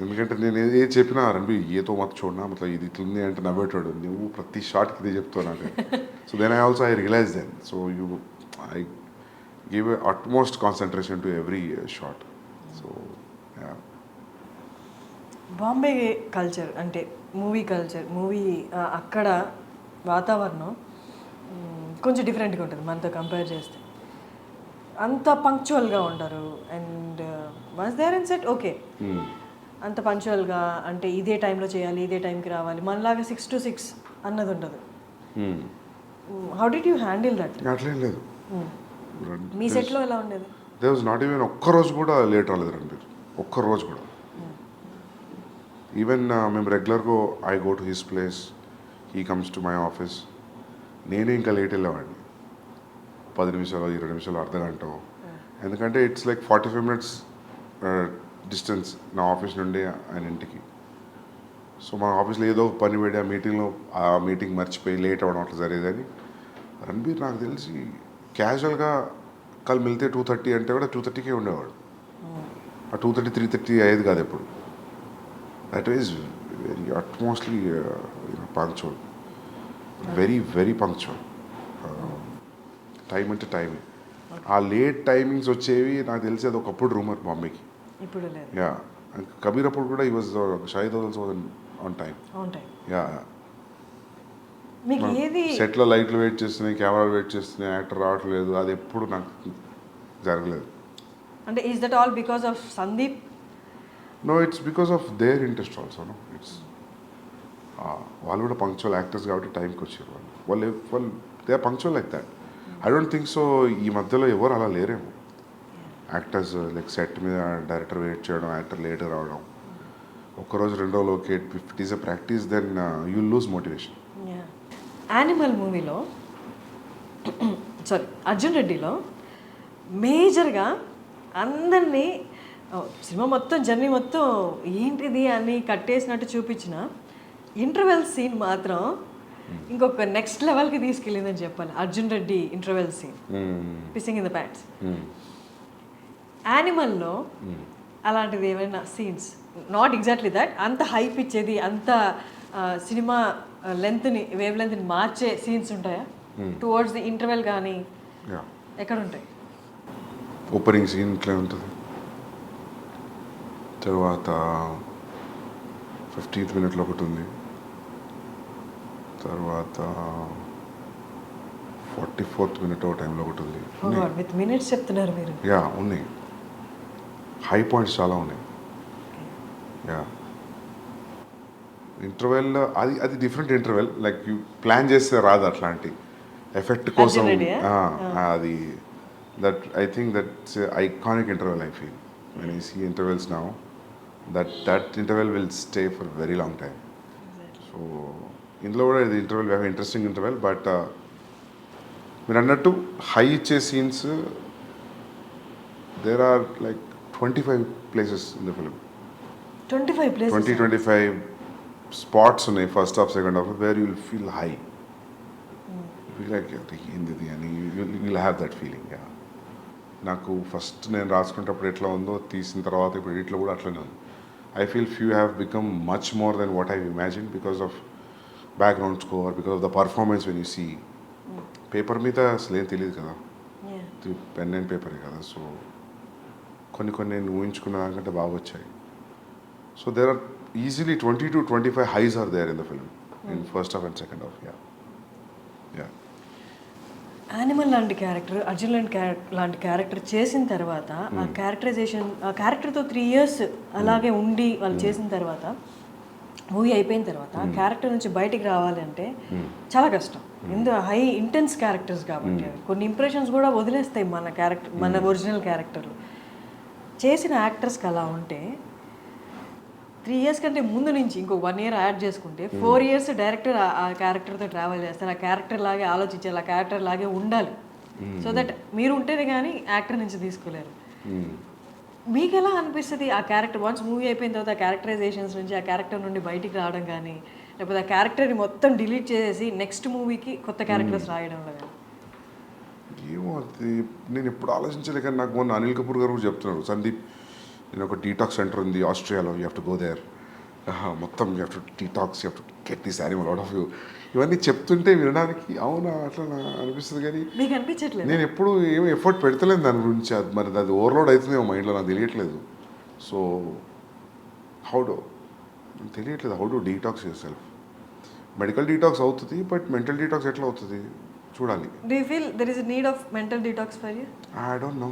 S3: ఎందుకంటే నేను ఏది చెప్పినా రణబీర్ ఏతో మత చూడనా మతలబ్ ఇది ఇట్లుంది అంటే నవ్వేటాడు, నువ్వు ప్రతి షాట్కి ఇదే చెప్తావు నాకు. So then I realize then. So I give utmost concentration to every shot. So
S1: Bombay culture అంటే మూవీ అక్కడ వాతావరణం కొంచెం డిఫరెంట్గా ఉంటుంది మనతో కంపేర్ చేస్తే. అంత పంక్చువల్గా ఉంటారు. And once there and set okay, అంత పంక్చువల్గా అంటే ఇదే టైంలో చేయాలి, ఇదే టైంకి రావాలి, మనలాగా 6 to 6 అన్నది ఉండదు. How did you handle that?
S3: అట్లేం లేదు.
S1: మీ సెట్లో ఎలా ఉండేది?
S3: దే వాజ్ నాట్ ఈవెన్ ఒక్కరోజు కూడా లేట్ రాలేదు రణబీర్, ఒక్కరోజు కూడా. ఈవెన్ మేము రెగ్యులర్గా I go to his place, he comes to my office. నేనే ఇంకా లేట్ వెళ్ళేవాడిని, 10 నిమిషాలు 20 నిమిషాలు అర్ధగంట. ఎందుకంటే ఇట్స్ లైక్ 45 minutes డిస్టెన్స్ నా ఆఫీస్ నుండి ఆయన ఇంటికి. సో మన ఆఫీస్లో ఏదో పని పెట్టి ఆ మీటింగ్ మర్చిపోయి లేట్ అవ్వడం అట్లా జరిగేదని. రణబీర్ నాకు తెలిసి క్యాజువల్గా కల్ మిలితే 2:30 అంటే కూడా 2:30కే ఉండేవాడు. ఆ 2:30 3:30 అయ్యేది కాదు ఎప్పుడు. That is very utmostly punctual, very very punctual. Time అంటే టైమే. ఆ లేట్ టైమింగ్స్ వచ్చేవి నాకు తెలిసి అది ఒకప్పుడు రూమర్ బాంబేకి.
S1: ఇప్పుడు లేదు.
S3: యా, కబీర్ అప్పుడు కూడా ఈ was Shahid also on time. Yeah,
S1: మీకు ఏది
S3: సెట్లో లైట్లు వెయిట్ చేస్తున్నాయి, కెమెరాలు వెయిట్ చేస్తున్నాయి, యాక్టర్ రావట్లేదు, అది ఎప్పుడు నాకు జరగలేదు.
S1: అంటే is that all because of Sandeep?
S3: No, it's because of their interest also. No, it's వాళ్ళు కూడా పంక్చువల్ యాక్టర్స్ కాబట్టి టైంకి వచ్చారు. వాళ్ళు they are punctual like that. I don't think so ఈ మధ్యలో ఎవరు అలా లేరేమో. యాక్టర్స్ లైక్ సెట్ మీద డైరెక్టర్ వెయిట్ చేయడం, యాక్టర్ లేట్ రావడం, ఒక్కరోజు 2 రోజులు okay, if it is a practice then you lose motivation.
S1: Animal మూవీలో సారీ అర్జున్ రెడ్డిలో మేజర్గా అందరినీ సినిమా మొత్తం జర్నీ మొత్తం ఏంటిది అని కట్టేసినట్టు చూపించిన ఇంటర్వెల్ సీన్ మాత్రం ఇంకొక నెక్స్ట్ లెవెల్కి తీసుకెళ్ళిందని చెప్పాలి. Arjun Reddy interval scene, pissing in the pants. యానిమల్లో అలాంటిది ఏమైనా సీన్స్, నాట్ ఎగ్జాక్ట్లీ దట్, అంత హైప్ ఇచ్చేది, అంత సినిమా వేవ్ లెంత్ని మార్చే సీన్స్ ఉంటాయా టువర్డ్స్ ది ఇంటర్వెల్ కానీ ఎక్కడ ఉంటాయి?
S3: ఓపెనింగ్ సీన్ ఇట్లా ఉంటుంది, తర్వాత 15th minute ఒకటి ఉంది, తర్వాత 44th minute టైంలో ఒకటి ఉంది.
S1: విత్ మినిట్స్ చెప్తున్నారు మీరు.
S3: యా, ఉన్నాయి, హై పాయింట్స్ చాలా ఉన్నాయి. యా, ఇంటర్వెల్ అది different interval, like you plan చేస్తే రాదు అట్లాంటి ఎఫెక్ట్ కోసం. అది that I think that's iconic interval. I feel when I see intervals now that interval will stay for a very long time. So ఇందులో కూడా ఇది interval very interesting interval. But మీరు అన్నట్టు హై ఇచ్చే scenes there are like 25 places in the film. 25 spots ఉన్నాయి first half second half where you will feel high, like ఏంది అని you will have that feeling. నాకు ఫస్ట్ నేను రాసుకునేటప్పుడు ఎట్లా ఉందో తీసిన తర్వాత ఇప్పుడు ఇట్లా కూడా అట్లనే ఉంది. I feel few have become much more than what I imagined because of background score, because of the performance when you see. Paper మీద అసలు ఏం తెలియదు కదా, పెన్ అండ్ పేపరే కదా. సో కొన్ని నేను ఊహించుకున్న దానికంటే బాగా వచ్చాయి. So there are easily 20 to 25 highs are there in the film in first half and second half. Yeah.
S1: Animal లాంటి క్యారెక్టర్, అర్జున్ లాంటి క్యారెక్టర్ చేసిన తర్వాత ఆ క్యారెక్టరైజేషన్, ఆ క్యారెక్టర్తో 3 years అలాగే ఉండి వాళ్ళు చేసిన తర్వాత మూవీ అయిపోయిన తర్వాత ఆ క్యారెక్టర్ నుంచి బయటికి రావాలి అంటే చాలా కష్టం. ఎందుకు హై ఇంటెన్స్ క్యారెక్టర్స్ కాబట్టి కొన్ని ఇంప్రెషన్స్ కూడా వదిలేస్తాయి మన ఒరిజినల్ క్యారెక్టర్లు. చేసిన యాక్టర్స్కి అలా ఉంటే 3 years కంటే ముందు నుంచి ఇంకో 1 year యాడ్ చేసుకుంటే 4 years డైరెక్టర్ ఆ క్యారెక్టర్తో ట్రావెల్ చేస్తారు, ఆ క్యారెక్టర్ లాగే ఆలోచించాలి, ఆ క్యారెక్టర్ లాగే ఉండాలి. సో దట్ మీరు ఉంటేనే కానీ యాక్టర్ నుంచి తీసుకోలేరు. మీకు ఎలా అనిపిస్తుంది ఆ క్యారెక్టర్ వన్స్ మూవీ అయిపోయిన తర్వాత ఆ క్యారెక్టరైజేషన్స్ నుంచి, ఆ క్యారెక్టర్ నుండి బయటికి రావడం కానీ, లేకపోతే ఆ క్యారెక్టర్ని మొత్తం డిలీట్ చేసేసి నెక్స్ట్ మూవీకి కొత్త క్యారెక్టర్స్ రాయడంలో కానీ?
S3: ఏమో అది నేను ఎప్పుడు ఆలోచించలే, కానీ నాకు మొన్న అనిల్ కపూర్ గారు కూడా చెప్తున్నారు, సందీప్ నేను ఒక డీటాక్స్ సెంటర్ ఉంది ఆస్ట్రేలియాలో, you have to go there, మొత్తం you have to detox, you have to get this animal out of you. ఇవన్నీ చెప్తుంటే వినడానికి అవునా అట్లా అనిపిస్తుంది, కానీ
S1: మీకు అనిపించట్లేదు?
S3: నేను ఎప్పుడు ఏమి ఎఫర్ట్ పెడతలేను దాని గురించి. అది మరి అది ఓవర్లోడ్ అవుతుందేమో మైండ్లో, నాకు తెలియట్లేదు. సో తెలియట్లేదు how to detox your self. Medical detox అవుతుంది, బట్ మెంటల్ డీటాక్స్ ఎట్లా అవుతుంది చూడాలి.
S1: Do you feel there is a need of mental detox for you?
S3: I don't no,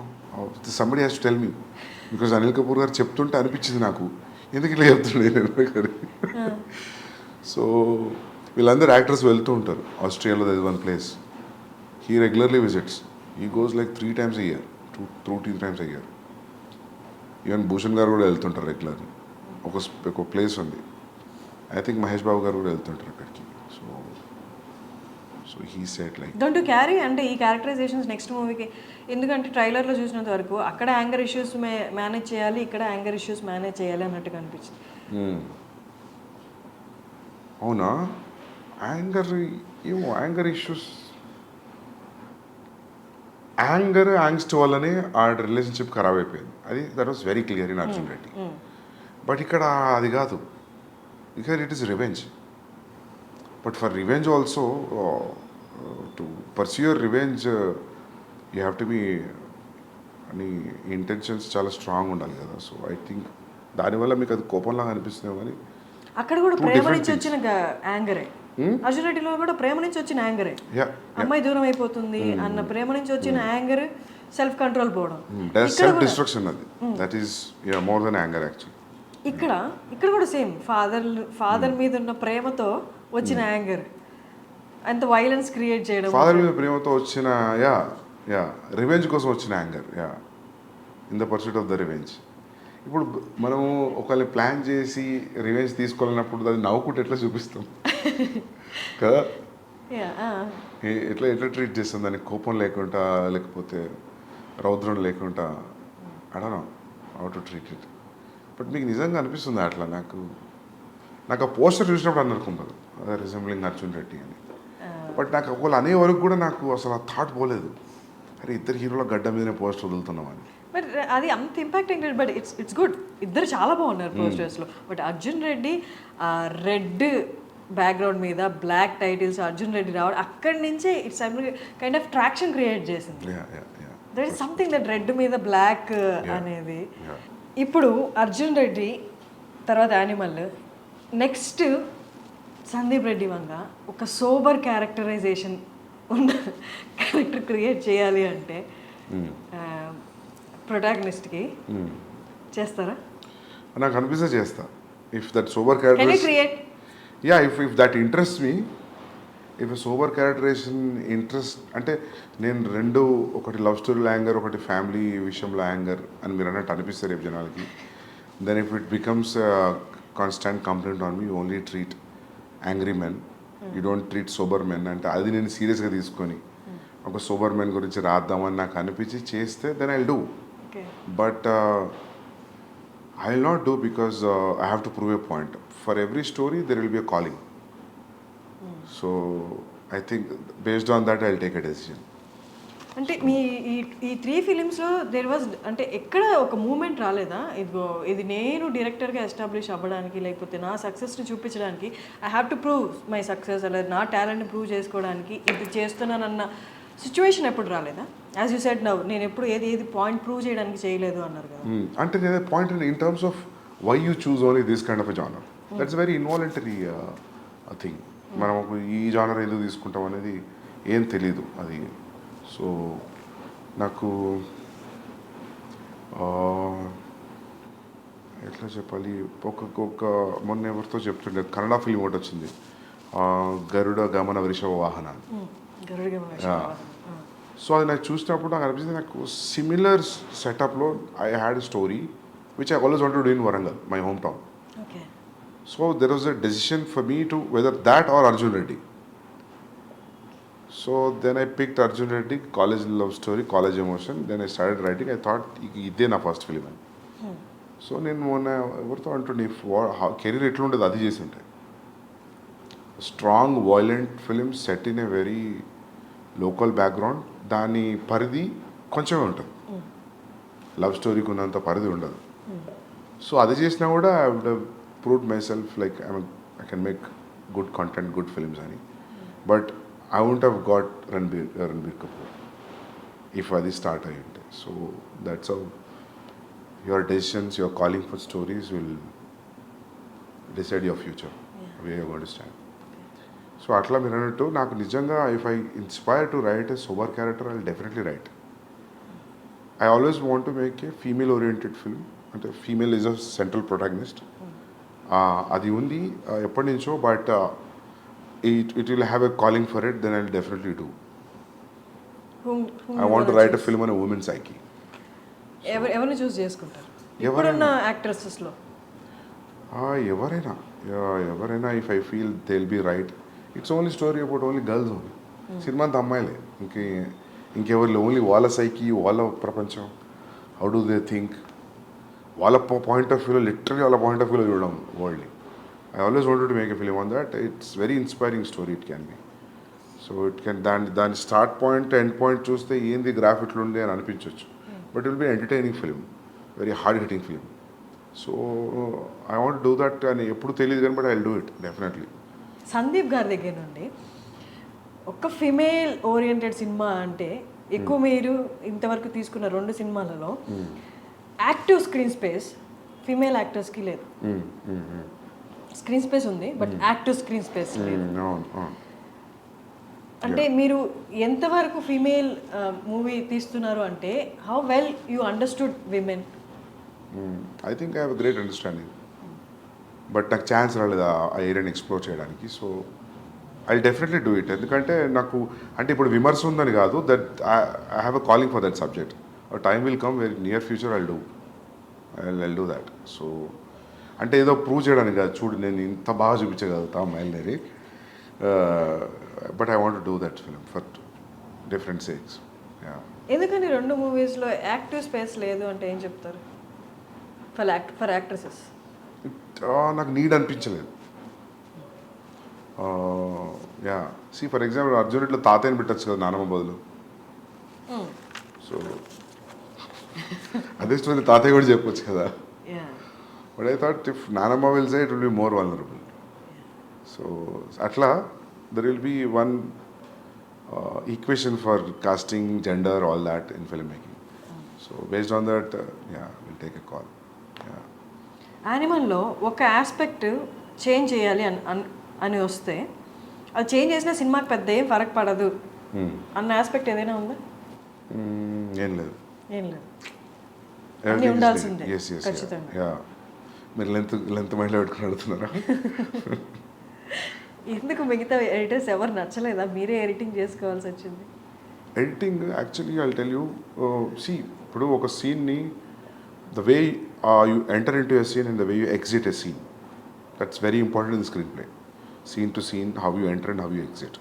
S3: somebody has to tell me, because Anil Kapoor గారు చెప్తుంటే అనిపించింది నాకు, ఎందుకు ఇట్లా చెప్తుండే నేను. సో వీళ్ళందరూ యాక్టర్స్ వెళ్తూ ఉంటారు ఆస్ట్రేలియాలో, that is one place he regularly visits. He goes like 3 times a year, 2 times a year. Even Bhushan గారు కూడా వెళ్తుంటారు రెగ్యులర్లీ. ఒక ప్లేస్ ఉంది, ఐ థింక్ మహేష్ బాబు గారు కూడా వెళ్తుంటారు అక్కడికి. So he said like
S1: don't you carry అంటే ఈ క్యారెక్టరైజేషన్స్ నెక్స్ట్ మూవీకి, ఎందుకంటే ట్రైలర్లో చూసినంత వరకు అక్కడ యాంగర్ ఇష్యూస్ మేనేజ్ చేయాలి, ఇక్కడ యాంగర్ ఇష్యూస్ మేనేజ్ చేయాలి అన్నట్టుగా అనిపించింది.
S3: అవునా? యాంగర్ ఇష్యూస్, యాంగ్స్ట్ వల్లనే ఆ రిలేషన్షిప్ ఖరాబ్ అయిపోయింది. That was very clear in Arjun Reddy. But ఇక్కడ అది కాదు, ఇక్కడ it is revenge. But for revenge also, to pursue your revenge you have to be, అని ఇంటెన్షన్స్ చాలా స్ట్రాంగ్ ఉండాలి కదా. సో ఐ థింక్ దానివల్ల మీకు అది కోపంలాగా అనిపిస్తున్నావు, కానీ
S1: అక్కడ కూడా ప్రేమ నుంచి వచ్చిన యాంగరే. అర్జున్ రెడ్డిలో కూడా ప్రేమ నుంచి వచ్చిన యాంగరే, అమ్మాయి దూరం అయిపోతుంది అన్న ప్రేమ నుంచి వచ్చిన యాంగర్, సెల్ఫ్ కంట్రోల్ పోవడం,
S3: సెల్ఫ్ డిస్ట్రక్షన్. అది that is more than anger actually.
S1: ఇక్కడ కూడా సేమ్ ఫాదర్ మీద ఉన్న ప్రేమతో వచ్చిన యాంగర్, అంత వైలెన్స్ క్రియేట్ చేయడం,
S3: ఫాదర్ మీద ప్రేమతో వచ్చిన రివెంజ్ కోసం వచ్చిన anger, in the pursuit of the revenge. ఇప్పుడు మనము ఒకళ్ళని ప్లాన్ చేసి రివెంజ్ తీసుకోవాలన్నప్పుడు అది నవ్వుకుంటే ఎట్లా చూపిస్తాం కదా, ఎట్లా ట్రీట్ చేస్తాం దాన్ని, కోపం లేకుండా, లేకపోతే రౌద్రం లేకుండా, అడనా how to treat it. But మీకు నిజంగా అనిపిస్తుంది అట్లా? నాకు ఆ పోస్టర్ చూసినప్పుడు అనుకుంటారు అదే రిజెంబ్లింగ్ అర్జున్ రెడ్డి అని. బట్ నాకు ఒకళ్ళు అనే వరకు కూడా నాకు అసలు ఆ థాట్ పోలేదు, అరే ఇద్దరు హీరోల గడ్డ మీదనే పోస్టర్ వదులుతున్నామని.
S1: బట్ అది అంత ఇంపాక్టింగ్, బట్ ఇట్స్ గుడ్. ఇద్దరు చాలా బాగున్నారు పోస్టర్స్లో. But Arjun Reddy red background మీద బ్లాక్ టైటిల్స్ అర్జున్ రెడ్డి రావడం, అక్కడి నుంచే it's kind of traction create చేసింది. That is something that red మీద బ్లాక్ అనేది. ఇప్పుడు అర్జున్ రెడ్డి తర్వాత యానిమల్, నెక్స్ట్ సందీప్ రెడ్డి వంగ ఒక సోబర్ క్యారెక్టరైజేషన్ ఉన్న క్యారెక్టర్ క్రియేట్ చేయాలి అంటే ప్రొటాగనిస్ట్కి చేస్తారా?
S3: నాకు అనిపిస్తే చేస్తా. If that sober character, if that interest me, if sober characterisation interest అంటే, నేను రెండు, ఒకటి లవ్ స్టోరీలో యాంగర్, ఒకటి ఫ్యామిలీ విషయంలో యాంగర్ అని మీరు అన్నట్టు అనిపిస్తే రేపు జనాలకి, then if it becomes constant complaint on me, you only treat angry men, you don't treat sober men అంటే, అది నేను సీరియస్గా తీసుకొని ఒక సోబర్ మెన్ గురించి రాద్దామని నాకు అనిపించి చేస్తే then I will do. But I will not do because I have to prove a point. For every story, there will be a calling. So, I think based on that, I will take a decision.
S1: అంటే మీ ఈ 3 ఫిలిమ్స్లో దేర్ వాజ్ అంటే ఎక్కడ ఒక మూమెంట్ రాలేదా, ఇదిగో ఇది నేను డైరెక్టర్గా ఎస్టాబ్లిష్ అవ్వడానికి, లేకపోతే నా సక్సెస్ని చూపించడానికి, I have to prove my success, లేదా నా టాలెంట్ని ప్రూవ్ చేసుకోవడానికి ఇది చేస్తున్నానన్న సిచ్యువేషన్ ఎప్పుడు రాలేదా? యాజ్ యూ సెడ్ నౌ, నేను ఎప్పుడు ఏది పాయింట్ ప్రూవ్ చేయడానికి చేయలేదు అన్నారు కదా.
S3: అంటే నేను point in terms of why you choose only this kind of a genre, that's very involuntary thing. మనం ఈ జానర్ ఎందుకు తీసుకుంటాం అనేది ఏం తెలీదు అది. సో నాకు ఎట్లా చెప్పాలి, ఒక మొన్న ఎవరితో చెప్తుండే కన్నడ ఫిల్మ్ ఒకటి వచ్చింది, గరుడ గమన వృషభ వాహన. సో అది నాకు చూసినప్పుడు నాకు అనిపించింది, నాకు సిమిలర్ సెటప్లో I had a story which I always wanted to do in Warangal, my home town. So there was a decision for me to whether that or Arjun Reddy. So then I picked Arjun Reddy, college love story, college emotion. Then I started writing. I thought ఇదే నా ఫస్ట్ ఫిలిం అని. సో నేను మొన్న ఎవరితో అంటుండే, కెరీర్ ఎట్లా ఉండేది అది చేసి ఉంటాయి. Strong violent film set in a very local background, దాని పరిధి కొంచెమే ఉంటుంది. లవ్ స్టోరీకి ఉన్నంత పరిధి ఉండదు. సో అది చేసినా కూడా I would have proved my self like I can make good content, good films అని. But I won't have got Ranbir Kapoor if అది స్టార్ట్ అయ్యి ఉంటే. So that's how your decisions, your calling for stories will decide your future, way you going to stand. So అట్లా మీరు అన్నట్టు నాకు నిజంగా if I inspire to write a sober character I will definitely write. I always want to make a female oriented film, అంటే female is a central protagonist. అది ఉంది ఎప్పటి నుంచో. But it will have a calling for it, then I will definitely do. I want to write a film on a women psyche.
S1: ఎవరిని చూస్ చేసుకుంటారు ఇప్పుడున్న యాక్ట్రెసెస్లో?
S3: ఎవరైనా if I feel they will be right. It's only story about only girls only. సినిమా అంతా అమ్మాయిలే, ఇంకెవరు ఓన్లీ వాళ్ళ సైకి, వాళ్ళ ప్రపంచం, హౌ డూ దే థింక్, వాళ్ళ పాయింట్ ఆఫ్ వ్యూలో, లిటరలీ వాళ్ళ పాయింట్ ఆఫ్ వ్యూలో చూడడం వరల్డ్ని. I always wanted to make a film on that. It's very inspiring story it can be. So it can దాని స్టార్ట్ పాయింట్ ఎండ్ పాయింట్ చూస్తే ఏంది గ్రాఫ్ ఇట్లుంది అని అనిపించవచ్చు. But will be entertaining film, very hard hitting film. So I want do that అని ఎప్పుడు తెలియదు కానీ but I will do it definitely.
S1: Sandeep గారి దగ్గర నుండి ఒక ఫిమేల్ ఓరియంటెడ్ సినిమా అంటే ఎక్కువ మీరు ఇంతవరకు తీసుకున్న 2 సినిమాలలో యాక్టివ్ స్క్రీన్ స్పేస్ ఫిమేల్ యాక్టర్స్కి లేదు. స్క్రీన్ స్పేస్ ఉంది బట్ యాక్టివ్ స్క్రీన్ స్పేస్ లేదు. అంటే మీరు ఎంతవరకు ఫీమేల్ మూవీ తీస్తున్నారు అంటే how well you understood women?
S3: I think I have great understanding. But నాకు ఛాన్స్ రాలేదు ఆ ఏరియాని ఎక్స్ప్లోర్ చేయడానికి. So I definitely do it. ఎందుకంటే నాకు అంటే ఇప్పుడు విమర్శ ఉందని కాదు, that I have a calling for that subject. Time will come very near future I do that. So అంటే ఏదో ప్రూవ్ చేయడానికి కాదు, చూడు నేను ఇంత బాగా చూపించగలుగుతా అమ్మాయిలని. But I want do that film for different sakes.
S1: ఎందుకని 2 మూవీస్లో యాక్టివ్ స్పేస్ లేదు అంటే ఏం చెప్తారు ఫర్ యాక్ట్రెసెస్?
S3: నాకు నీడ్ అనిపించలేదు. సి ఫర్ ఎగ్జాంపుల్ అర్జున్ ఇట్లా తాతయ్యని పెట్టచ్చు కదా నానమ్మ బదులు. సో అదే స్టోరీ తాతయ్య కూడా చెప్పొచ్చు కదా. బట్ ఐ థాట్ ఇఫ్ నానమ్మ will say it will be more vulnerable. So అట్లా there will be one equation for casting, gender, all that in film making. So based on that will take a call.
S1: యానిమల్లో ఒక ఆస్పెక్ట్ చేంజ్ చేయాలి అని వస్తే అది చేంజ్ చేసిన సినిమాకి పెద్ద ఏం ఫరక్ పడదు అన్న ఆస్పెక్ట్ ఏదైనా ఉందా?
S3: ఏం లేదు.
S1: అన్నీ ఉండాల్సిందే ఖచ్చితంగా.
S3: మీరు లెంత్ మైండ్లో పెట్టుకుని అడుగుతున్నారా?
S1: ఎందుకు మిగతా ఎడిటర్స్ ఎవరు నచ్చలేదా? మీరే ఎడిటింగ్ చేసుకోవాల్సి వచ్చింది.
S3: Editing actually I tell you, see ఇప్పుడు ఒక సీన్ని the way you enter into a scene and the way you exit a scene, that's very important in the screenplay. Scene to scene, how you enter and how you exit.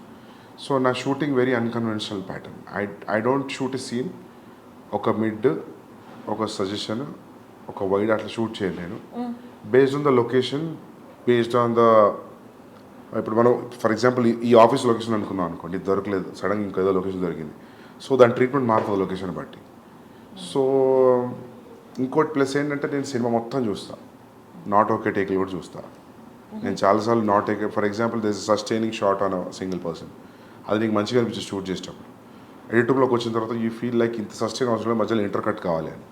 S3: So na shooting very unconventional pattern. I don't shoot a scene oka mid oka suggestion oka wide atla shoot cheyalenu based on the location, based on the ఇప్పుడు మనం ఫర్ ఎగ్జాంపుల్ ఈ ఆఫీస్ లొకేషన్ అనుకున్నాం అనుకోండి, ఇది దొరకలేదు, సడన్గా ఇంకేదో లొకేషన్ దొరికింది. సో దాని ట్రీట్మెంట్ మారుతుంది లొకేషన్ బట్టి. సో ఇంకోటి ప్లస్ ఏంటంటే నేను సినిమా మొత్తం చూస్తాను, నాట్ ఓకే టేక్లు కూడా చూస్తాను. నేను చాలాసార్లు not take, for example this sustaining shot on single person, అది నీకు మంచిగా అనిపించి షూట్ చేసేటప్పుడు ఎడిటింగ్లోకి వచ్చిన తర్వాత యూ ఫీల్ లైక్ ఇంత సస్టైన్ అవసరం మధ్యలో ఇంటర్ కట్ కావాలి అని.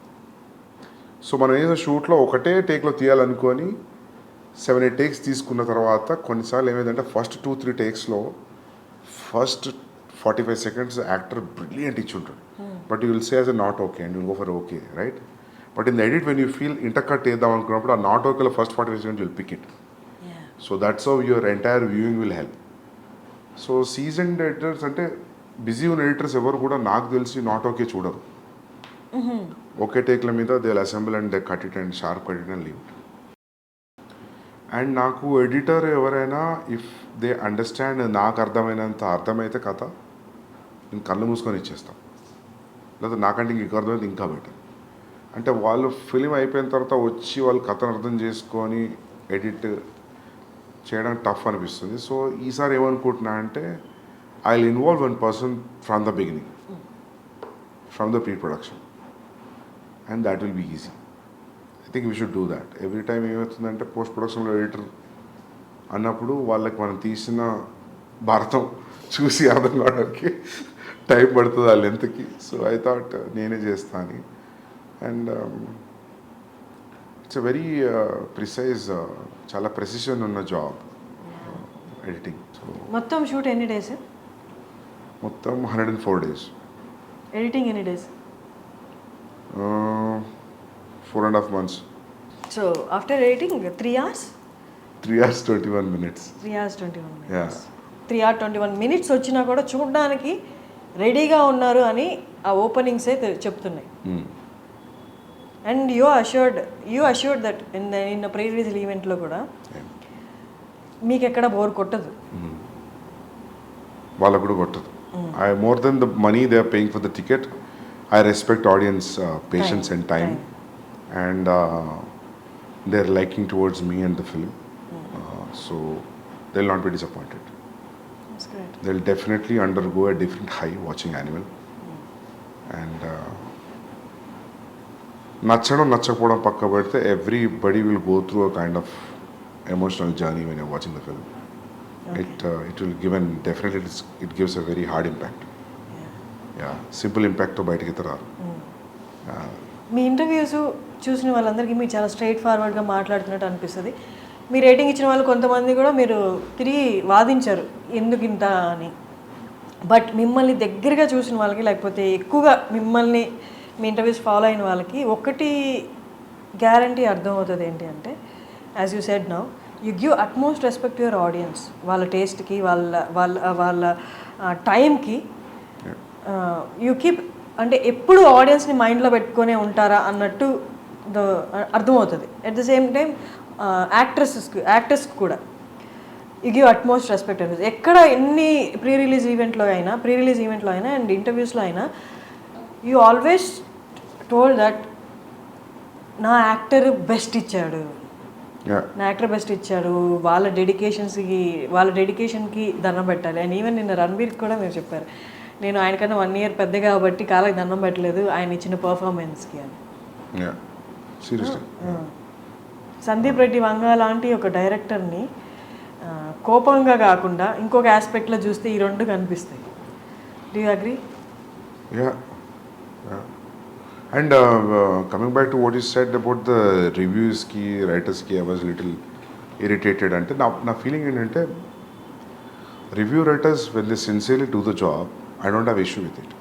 S3: సో మనం ఏదో షూట్లో ఒకటే టేక్లో తీయాలనుకొని 7-8 టేక్స్ తీసుకున్న తర్వాత కొన్నిసార్లు ఏమైందంటే ఫస్ట్ 2-3 టేక్స్లో ఫస్ట్ 45 seconds యాక్టర్ బ్రిలియంట్ ఇచ్చి ఉంటాడు, but you will say as a not okay and you go for okay, right? But in the edit when you feel inter cut వేద్దాం అనుకున్నప్పుడు ఆ నాట్ ఓకేలో first 45 seconds will pick it. So that's how your entire viewing will help. So seasoned editors అంటే బిజీ ఉన్న ఎడిటర్స్ ఎవరు కూడా నాకు తెలిసి నాట్ ఓకే చూడరు. ఓకే టేక్ల మీద they will assemble and they cut it and sharp cut it and leave it. And నాకు ఎడిటర్ ఎవరైనా ఇఫ్ దే అండర్స్టాండ్, నాకు అర్థమైనంత అర్థమైతే కథ నేను కళ్ళు మూసుకొని ఇచ్చేస్తాను, లేదా నాకంటే ఇంక అర్థమైతే ఇంకా బెటర్. అంటే వాళ్ళు ఫిలిం అయిపోయిన తర్వాత వచ్చి వాళ్ళు కథను అర్థం చేసుకొని ఎడిట్ చేయడానికి టఫ్ అనిపిస్తుంది. సో ఈసారి ఏమనుకుంటున్నా అంటే I will involve one person from the beginning, from the pre production, and that will be easy. I think we should do that. Every time ఏమవుతుందంటే పోస్ట్ ప్రొడక్షన్లో ఎడిటర్ అన్నప్పుడు వాళ్ళకి మనం తీసిన భారతం చూసి అర్థం కావడానికి టైం పడుతుంది ఆ లెంత్కి. సో ఐ థాట్ నేనే చేస్తాను. And it's a very precise, చాలా ప్రెసిషన్ ఉన్న జాబ్ ఎడిటింగ్. సో
S1: మొత్తం షూట్ ఎన్ని డేస్?
S3: మొత్తం 104 days.
S1: ఎడిటింగ్ ఎన్ని days?
S3: 4.5 months.
S1: So after editing 3 hours?
S3: 3 hours 21 minutes.
S1: 3 hours 21 minutes.
S3: Yeah.
S1: 3 hours 21 minutes వచ్చినా కూడా చూడడానికి రెడీగా ఉన్నారు అని ఆ ఓపెనింగ్సే చెప్తున్నాయి. And you assured that in pre release ఈవెంట్లో కూడా మీకు ఎక్కడ బోర్ కొట్టదు.
S3: వాళ్ళకు కూడా కొట్టదు. I more than the money they are paying for the ticket, I respect audience patience and time, and they are liking towards me and the film. So they will not be disappointed. They will definitely undergo a different high watching Animal. And నచ్చడం నచ్చకపోవడం పక్క పెడితే everybody will go through a kind of emotional journey when you're watching the film. Okay. It will give, and definitely it gives a very hard impact. Yeah, simple impact తో బయటికి రారు.
S1: మీ ఇంటర్వ్యూస్ చూసిన వాళ్ళందరికీ మీరు చాలా స్ట్రైట్ ఫార్వర్డ్గా మాట్లాడుతున్నట్టు అనిపిస్తుంది. మీ రేటింగ్ ఇచ్చిన వాళ్ళు కొంతమంది కూడా మీరు తిరిగి వాదించారు ఎందుకు ఇంత అని. బట్ మిమ్మల్ని దగ్గరగా చూసిన వాళ్ళకి, లేకపోతే ఎక్కువగా మిమ్మల్ని మీ ఇంటర్వ్యూస్ ఫాలో అయిన వాళ్ళకి ఒకటి గ్యారంటీ అర్థమవుతుంది ఏంటి అంటే, as you said now, you give utmost respect to your audience. వాళ్ళ టేస్ట్కి, వాళ్ళ టైంకి యూ కీప్, అంటే ఎప్పుడు ఆడియన్స్ని మైండ్లో పెట్టుకునే ఉంటారా అన్నట్టు అర్థమవుతుంది. అట్ ద సేమ్ టైం యాక్టర్స్కి కూడా యూ గివ్ అట్మోస్ట్ రెస్పెక్ట్ అనేది. ఎక్కడ ఎన్ని ప్రీ రిలీజ్ ఈవెంట్లో అయినా అండ్ ఇంటర్వ్యూస్లో అయినా యూ ఆల్వేస్ టోల్డ్ దట్ నా యాక్టర్ బెస్ట్ ఇచ్చాడు, వాళ్ళ డెడికేషన్కి దండం పెట్టాలి. అండ్ ఈవెన్ నిన్న రణబీర్కి కూడా మీరు చెప్పారు, నేను ఆయనకన్నా 1 year పెద్ద కాబట్టి కాళ్ళకి దండం పెట్టలేదు ఆయన ఇచ్చిన పర్ఫార్మెన్స్కి అని. సందీప్ రెడ్డి వంగ లాంటి ఒక డైరెక్టర్ని కోపంగా కాకుండా ఇంకొక ఆస్పెక్ట్లో చూస్తే ఈ రెండు కనిపిస్తాయి. Do you agree?
S3: Yeah. And coming back to what you said about the reviews ki, writers ki, I was little irritated. అంటే నా ఫీలింగ్ ఏంటంటే, review writers when they sincerely do the job, I don't have issue with it.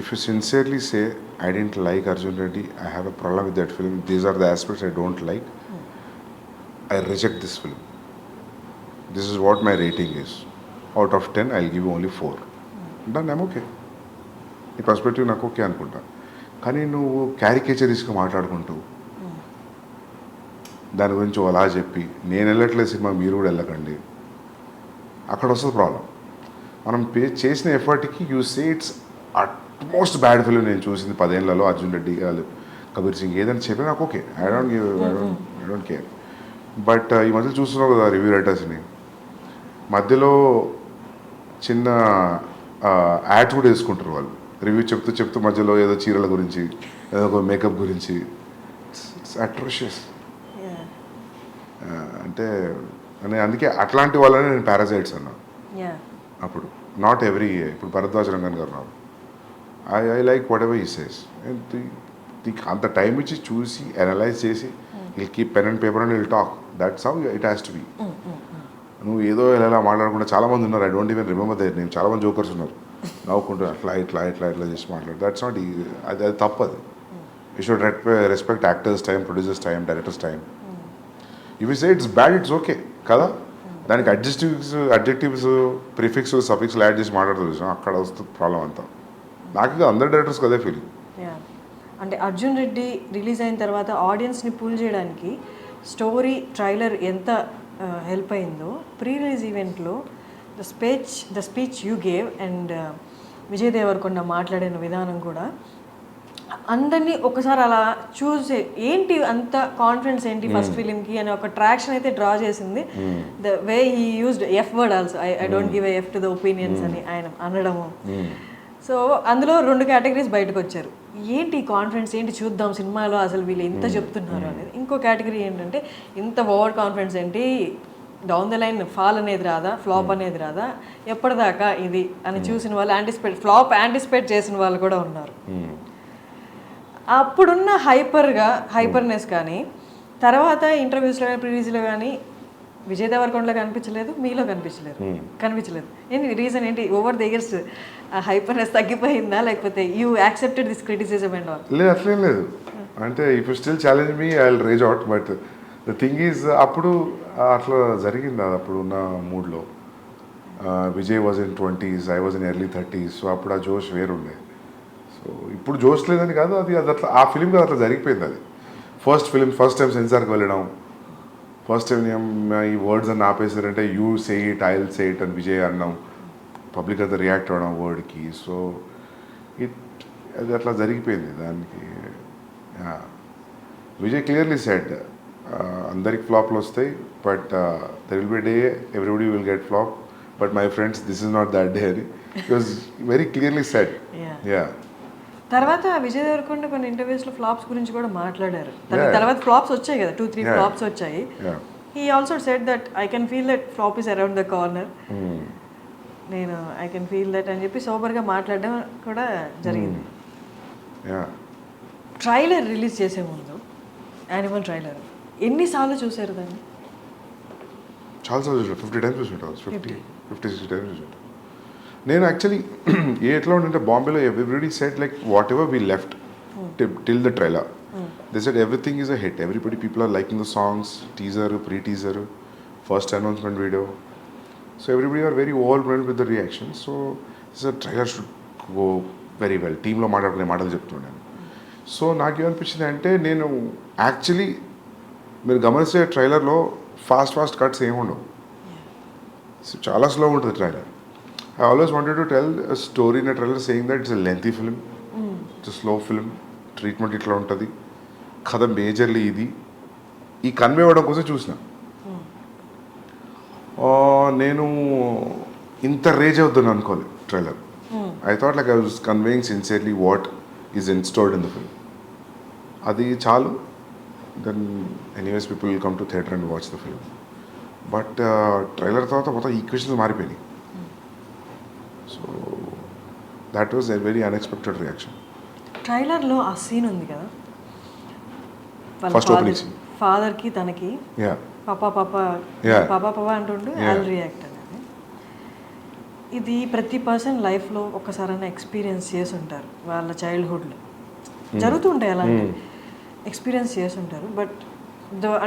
S3: If you sincerely say, I didn't like Arjun Reddy, I have a problem with that film, these are the aspects I don't like, I reject this film. This is what my rating is. Out of 10, I'll give you only 4. Then I'm okay. ఈ పర్స్పెక్టివ్ నాకు ఓకే అనుకుంటా. కానీ నువ్వు క్యారికేచరిస్గా మాట్లాడుకుంటూ దాని గురించి అలా చెప్పి, నేను వెళ్ళట్లేదు సినిమా మీరు కూడా వెళ్ళకండి, అక్కడ వస్తుంది ప్రాబ్లం. మనం చేసిన ఎఫర్ట్కి you say it's utmost bad film నేను చూసింది 10 ఏళ్లలో, అర్జున్ రెడ్డి కబీర్ సింగ్ ఏదైనా చెప్పి నాకు okay, I don't care. But ఈ మధ్య చూస్తున్నావు కదా రివ్యూ రైటర్స్ని, మధ్యలో చిన్న యాడ్స్ కూడా వేసుకుంటారు వాళ్ళు. రివ్యూ చెప్తూ మధ్యలో ఏదో చీరల గురించి, ఏదో ఒక మేకప్ గురించి. It's atrocious. అంటే అందుకే అట్లాంటి వాళ్ళని నేను పారాసైట్స్ అన్నా అప్పుడు. నాట్ ఎవ్రీ, ఇప్పుడు భరద్వాజ్ రంగన్ గారు ఉన్నారు, I like what ever he says. అంత టైం ఇచ్చి చూసి అనలైజ్ చేసి will keep pen and paper and will talk. That's how it has to be. నువ్వు ఏదో ఎలా మాట్లాడకుండా, చాలామంది ఉన్నారు, I don't even remember their name, చాలామంది జోకర్స్ ఉన్నారు, నవ్వుకుంటూ అట్లా చేసి మాట్లాడు. దట్స్ నాట్, అది తప్పదు. You should respect actors time, producers time, directors time. If you say it's bad, it's okay కదా. దానికి అడ్జెక్టివ్స్ ప్రిఫిక్స్ సఫిక్స్లు యాడ్ చేసి మాట్లాడుతూ అక్కడ వస్తుంది ప్రాబ్లం అంతా. నాకు అందరు డైరెక్టర్స్కి అదే ఫీలింగ్.
S1: అంటే అర్జున్ రెడ్డి రిలీజ్ అయిన తర్వాత ఆడియన్స్ని పూల్ చేయడానికి స్టోరీ, ట్రైలర్ ఎంత హెల్ప్ అయిందో, ప్రీ రిలీజ్ ఈవెంట్లో the speech you gave and Vijay Deverakonda మాట్లాడిన విధానం కూడా అందరినీ ఒకసారి అలా చూసి ఏంటి అంత కాన్ఫిడెన్స్ ఏంటి ఫస్ట్ ఫిలింకి అని ఒక ట్రాక్షన్ అయితే డ్రా చేసింది. The way he used F word also, I don't give F to the opinions అని ఆయన అనడము. సో అందులో 2 కేటగిరీస్ బయటకు వచ్చారు. ఏంటి కాన్ఫిడెన్స్ ఏంటి చూద్దాం సినిమాలో అసలు వీళ్ళు ఎంత చెప్తున్నారు అనేది. ఇంకో కేటగిరీ ఏంటంటే ఇంత ఓవర్ కాన్ఫిడెన్స్ ఏంటి, డౌన్ ద లైన్ ఫాల్ అనేది రాదా, ఫ్లాప్ అనేది రాదా, ఎప్పటిదాకా ఇది అని చూసిన వాళ్ళు ఫ్లాప్ యాంటిసిపేట్ చేసిన వాళ్ళు కూడా ఉన్నారు. అప్పుడున్న హైపర్నెస్ కానీ తర్వాత ఇంటర్వ్యూస్లో కానీ ప్రివ్యూస్లో కానీ విజయ్ దేవరకొండలో కనిపించలేదు, మీలో కనిపించలేదు. ఏంటి రీజన్ ఏంటి? ఓవర్ ద ఇయర్స్ హైపర్నెస్ తగ్గిపోయిందా, లేకపోతే you accepted this criticism and all?
S3: లేదు, అట్లేం లేదు. అంటే if you still challenge me I will rage out. But the thing is అప్పుడు అట్లా జరిగింది. అది అప్పుడు ఉన్న మూడ్లో Vijay was in 20s, I was in early 30s. So అప్పుడు ఆ జోష్ వేరుండే. సో ఇప్పుడు జోష్ లేదని కాదు, అది అట్లా ఆ ఫిలిం కదా అట్లా జరిగిపోయింది. అది ఫస్ట్ టైం సెన్సార్కి వెళ్ళడం, ఫస్ట్ టైం ఈ వర్డ్స్ అని ఆపేసారంటే you say it, I will say it అని విజయ్ అన్నాం, పబ్లిక్ అంతా రియాక్ట్ అవ్వడం వర్డ్కి. సో అది అట్లా జరిగిపోయింది దానికి. విజయ్ క్లియర్లీ సెడ్ అందరికి ఫ్లాప్లు వస్తాయి, but there will be day everybody will get flop, but my friends this is not that day అని బికాస్ వెరీ క్లియర్లీ సెడ్.
S1: తర్వాత విజయ్ దేవరకొండ కొన్ని ఇంటర్వ్యూస్లో ఫ్లాప్స్ గురించి కూడా మాట్లాడారు. తర్వాత ఫ్లాప్స్ వచ్చాయి కదా, 2-3 ఫ్లాప్స్ వచ్చాయి. He also said that I can feel that flop is around the corner, నేను ఐ కెన్ ఫీల్ దట్ అని చెప్పి సోబర్గా మాట్లాడడం కూడా జరిగింది. ట్రైలర్ రిలీజ్ చేసే ముందు యానిమల్ ట్రైలర్ ఎన్నిసార్లు చూసారు దాన్ని?
S3: చాలాసార్లు చూసాను. 50 times చూసాను, 50-60 times చూసాను. నేను యాక్చువల్లీ ఎట్లా ఉంటే బాంబేలో everybody set like whatever we left till the trailer, they set everything is a hit, people are liking the songs, teaser, pre teaser, first announcement video. So everybody are very overwhelmed with the reaction. So trailer should go very well. టీంలో మాట్లాడుకునే మాటలు చెప్తున్నాను. సో నాకేమనిపించింది అంటే, నేను యాక్చువల్లీ మీరు గమనిస్తే ట్రైలర్లో ఫాస్ట్ కట్స్ ఏమి ఉండవు, చాలా స్లో ఉంటుంది trailer. I always wanted to tell a story in a trailer saying that it's a lengthy film, it's a slow film, treatment ఇట్లా ఉంటుంది, కథ మేజర్లీ ఇది ఈ కన్వే అవ్వడం కోసం చూసిన. నేను ఇంత రేజ్ అవుతాను అనుకోలేదు trailer. I thought like I was conveying sincerely what is installed in the film. అది చాలు. Then anyways people will come to theatre and watch the film. But trailer తర్వాత మొత్తం ఈక్వేషన్స్ మారిపోయినాయి. So that was a very unexpected reaction.
S1: ట్రైలర్లో ఆ సీన్ ఉంది కదా,
S3: ఫస్ట్ ఓపెనింగ్ సీన్,
S1: ఫాదర్కి తనకి పాపా అంటుండు ఐల్ రియాక్ట్ అనేది. ఇది ప్రతి పర్సన్ లైఫ్లో ఒక్కసారైనా ఎక్స్పీరియన్స్ చేసి ఉంటారు. వాళ్ళ చైల్డ్హుడ్లో జరుగుతూ ఉంటాయి అలాంటి ఎక్స్పీరియన్స్ చేసి ఉంటారు. బట్